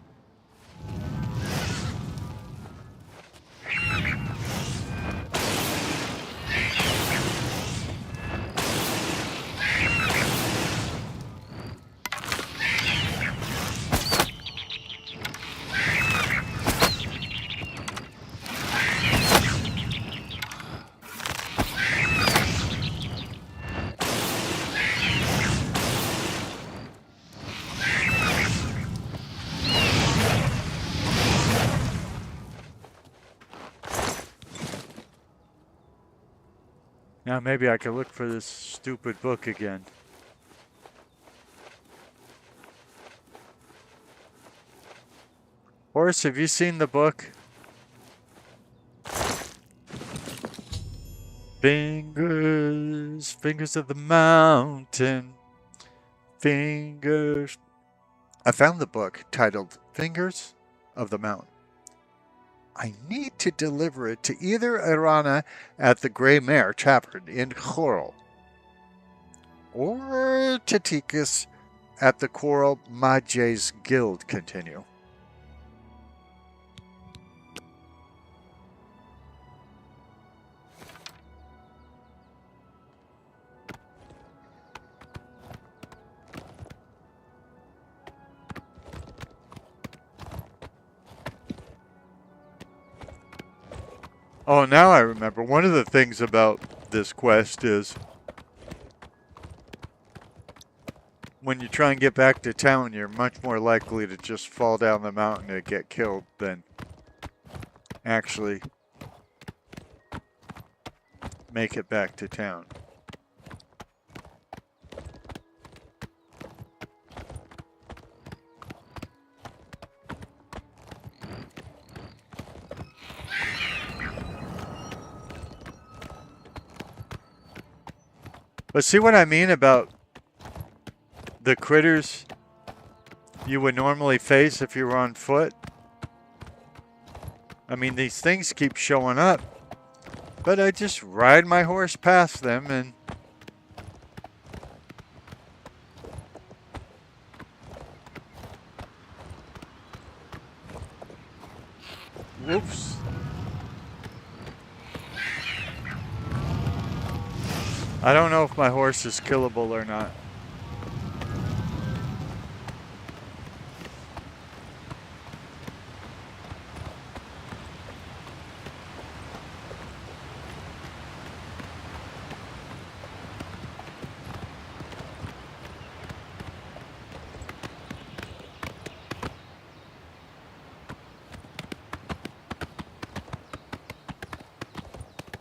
Now maybe I can look for this stupid book again. Horace, have you seen the book? Fingers, fingers of the mountain, fingers. I found the book titled Fingers of the Mountain. I need to deliver it to either Irana at the Grey Mare Tavern in Coral, or to Tikas at the Coral Mage's Guild Continue. Oh, now I remember. One of the things about this quest is when you try and get back to town, you're much more likely to just fall down the mountain and get killed than actually make it back to town. But see what I mean about the critters you would normally face if you were on foot? I mean, these things keep showing up, but I just ride my horse past them and whoops. I don't know if my horse is killable or not.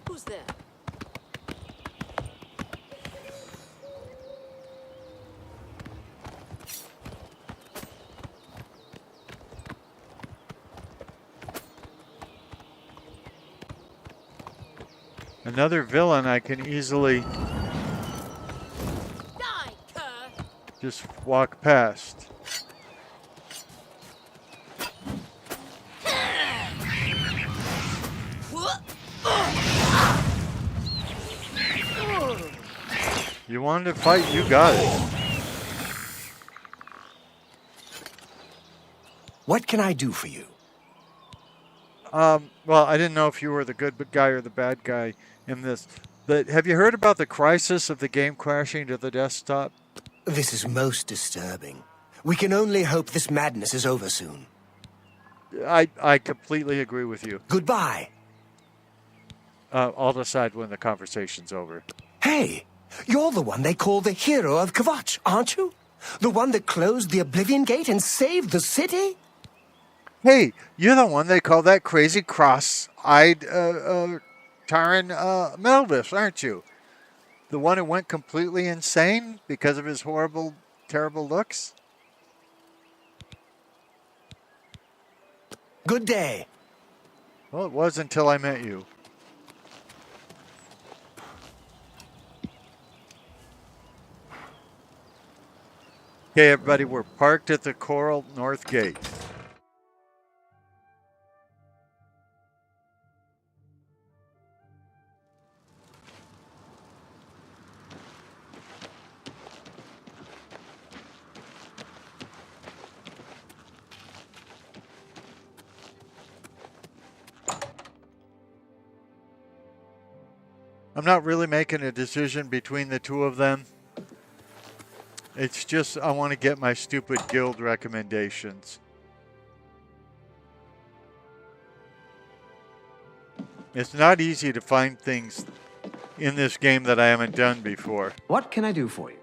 Who's there? Another villain I can easily just walk past. You wanted to fight, you got it. What can I do for you? Well, I didn't know if you were the good guy or the bad guy in this. But have you heard about the crisis of the game crashing to the desktop? This is most disturbing. We can only hope this madness is over soon. I completely agree with you. Goodbye. I'll decide when the conversation's over. Hey, you're the one they call the hero of Kvatch, aren't you? The one that closed the Oblivion Gate and saved the city? Hey, you're the one they call that crazy cross-eyed Taran Melvis, aren't you? The one who went completely insane because of his horrible, terrible looks? Good day. Well, it was until I met you. Okay, everybody, we're parked at the Coral North Gate. I'm not really making a decision between the two of them. It's just I want to get my stupid guild recommendations. It's not easy to find things in this game that I haven't done before. What can I do for you?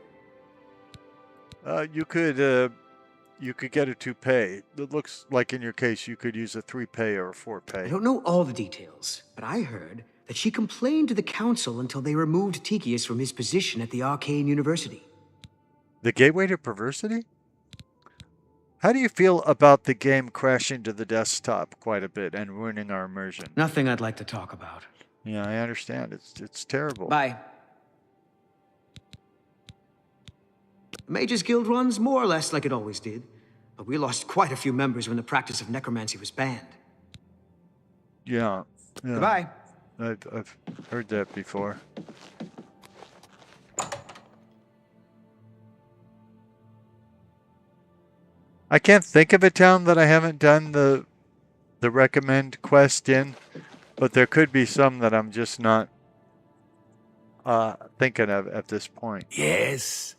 You could get a 2-pay. It looks like in your case you could use a 3-pay or a 4-pay. I don't know all the details, but I heard that she complained to the council until they removed Tychius from his position at the Arcane University. The gateway to perversity? How do you feel about the game crashing to the desktop quite a bit and ruining our immersion? Nothing I'd like to talk about. Yeah, I understand. It's terrible. Bye. Mage's Guild runs more or less like it always did, but we lost quite a few members when the practice of necromancy was banned. Yeah. Goodbye. I've heard that before. I can't think of a town that I haven't done the recommend quest in, but there could be some that I'm just not thinking of at this point. Yes?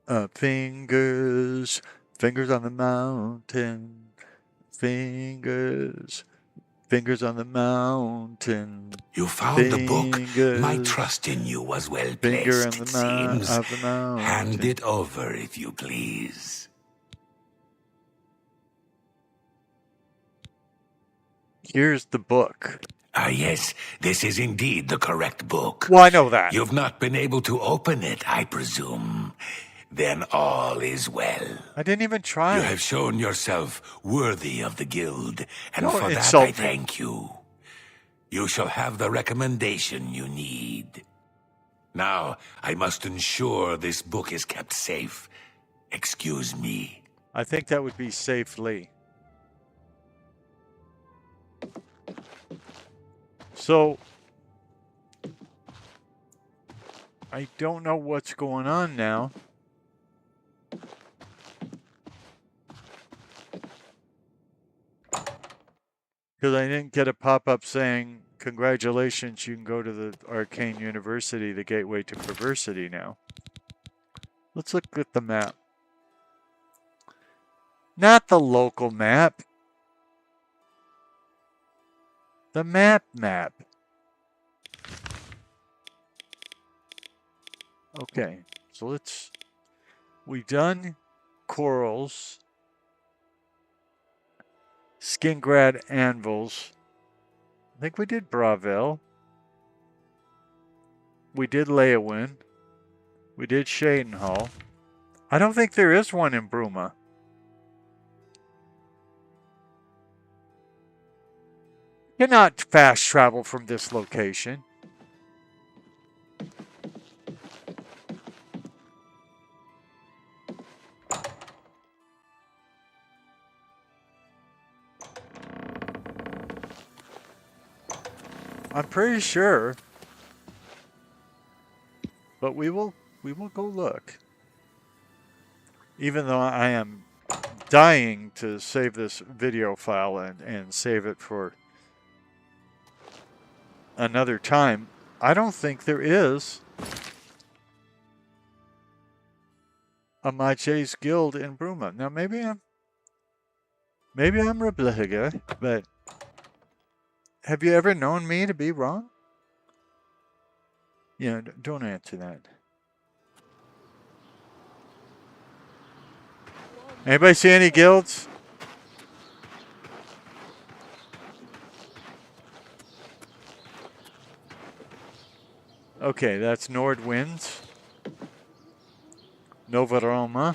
Fingers on the mountain, fingers Fingers on the mountain. You found the book. My Fingers. trust in you was well Finger placed, on it the seems. of the mountain. Hand it over, if you please. Here's the book. Ah, yes, this is indeed the correct book. Well, I know that. You've not been able to open it, I presume. Then all is well. I didn't even try. You have shown yourself worthy of the guild, and Don't for that insult I me. thank you. You shall have the recommendation you need. Now, I must ensure this book is kept safe. Excuse me. I think that would be safely. So, I don't know what's going on now. Because I didn't get a pop-up saying, congratulations, you can go to the Arcane University, the gateway to perversity now. Let's look at the map. Not the local map. The map. Okay, so we done corals, Skingrad anvils. I think we did Bravel. We did Leowin. We did Cheydinhal. I don't think there is one in Bruma. Cannot fast travel from this location. I'm pretty sure. But we will go look. Even though I am dying to save this video file and save it for another time, I don't think there is a Mage's guild in Bruma. Now maybe I'm Rebliga, but have you ever known me to be wrong? Yeah, don't answer that. Anybody see any guilds? Okay, that's Nord Winds. Nova Roma.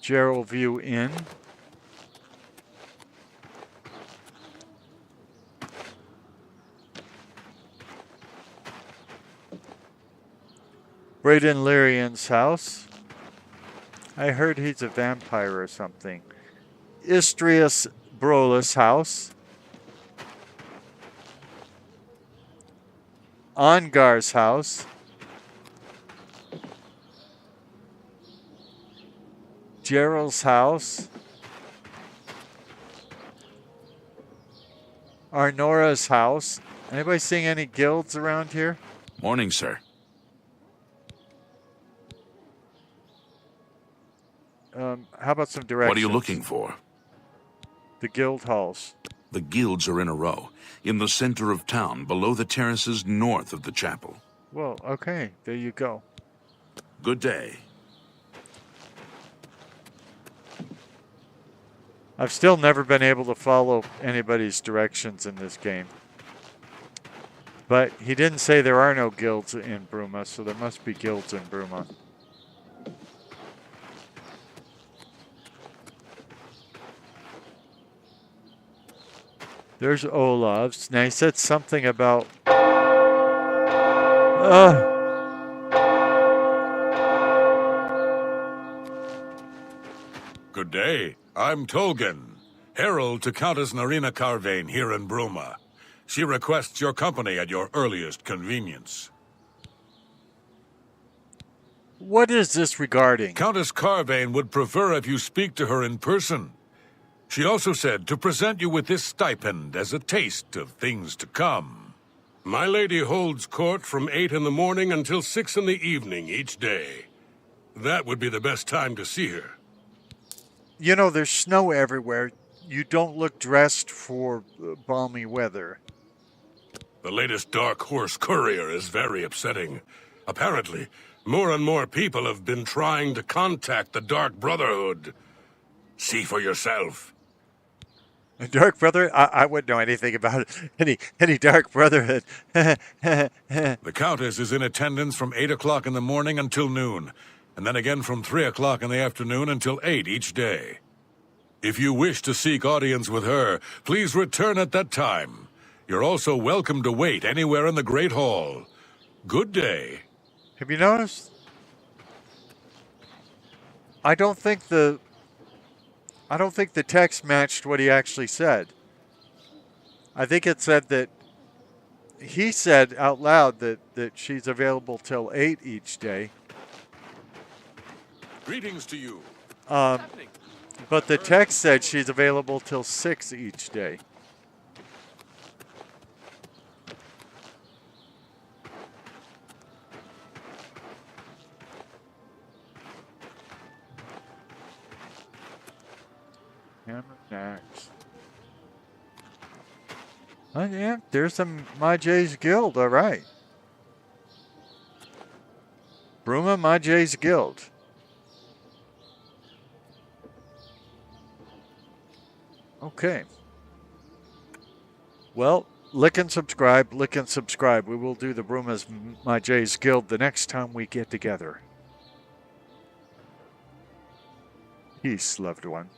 Gerald View Inn. Braden Lyrian's house. I heard he's a vampire or something. Istrius Brolus house. Ongar's house. Gerald's house. Arnora's house. Anybody seeing any guilds around here? Morning, sir. How about some directions? What are you looking for? The guild halls. The guilds are in a row, in the center of town, below the terraces north of the chapel. Well, okay, there you go. Good day. I've still never been able to follow anybody's directions in this game. But he didn't say there are no guilds in Bruma, so there must be guilds in Bruma. There's Olav's. Now he said something about... Good day. I'm Tolgan, herald to Countess Narina Carvane here in Bruma. She requests your company at your earliest convenience. What is this regarding? Countess Carvane would prefer if you speak to her in person. She also said to present you with this stipend as a taste of things to come. My lady holds court from 8 in the morning until 6 in the evening each day. That would be the best time to see her. you know, there's snow everywhere. You don't look dressed for balmy weather. The latest Dark Horse courier is very upsetting. Apparently, more and more people have been trying to contact the Dark Brotherhood. See for yourself. A Dark Brother? I wouldn't know anything about it. Any Dark Brotherhood. The Countess is in attendance from 8 o'clock in the morning until noon, and then again from 3 o'clock in the afternoon until 8 each day. If you wish to seek audience with her, please return at that time. You're also welcome to wait anywhere in the Great Hall. Good day. Have you noticed? I don't think the text matched what he actually said. I think it said that he said out loud that she's available till 8 each day. Greetings to you. But the text said she's available till 6 each day. Hammer Nax. Oh, yeah, there's some Mage's Guild, all right. Bruma Mage's Guild. Okay. Well, lick and subscribe, lick and subscribe. We will do the Bruma's Mage's Guild the next time we get together. Peace, loved one.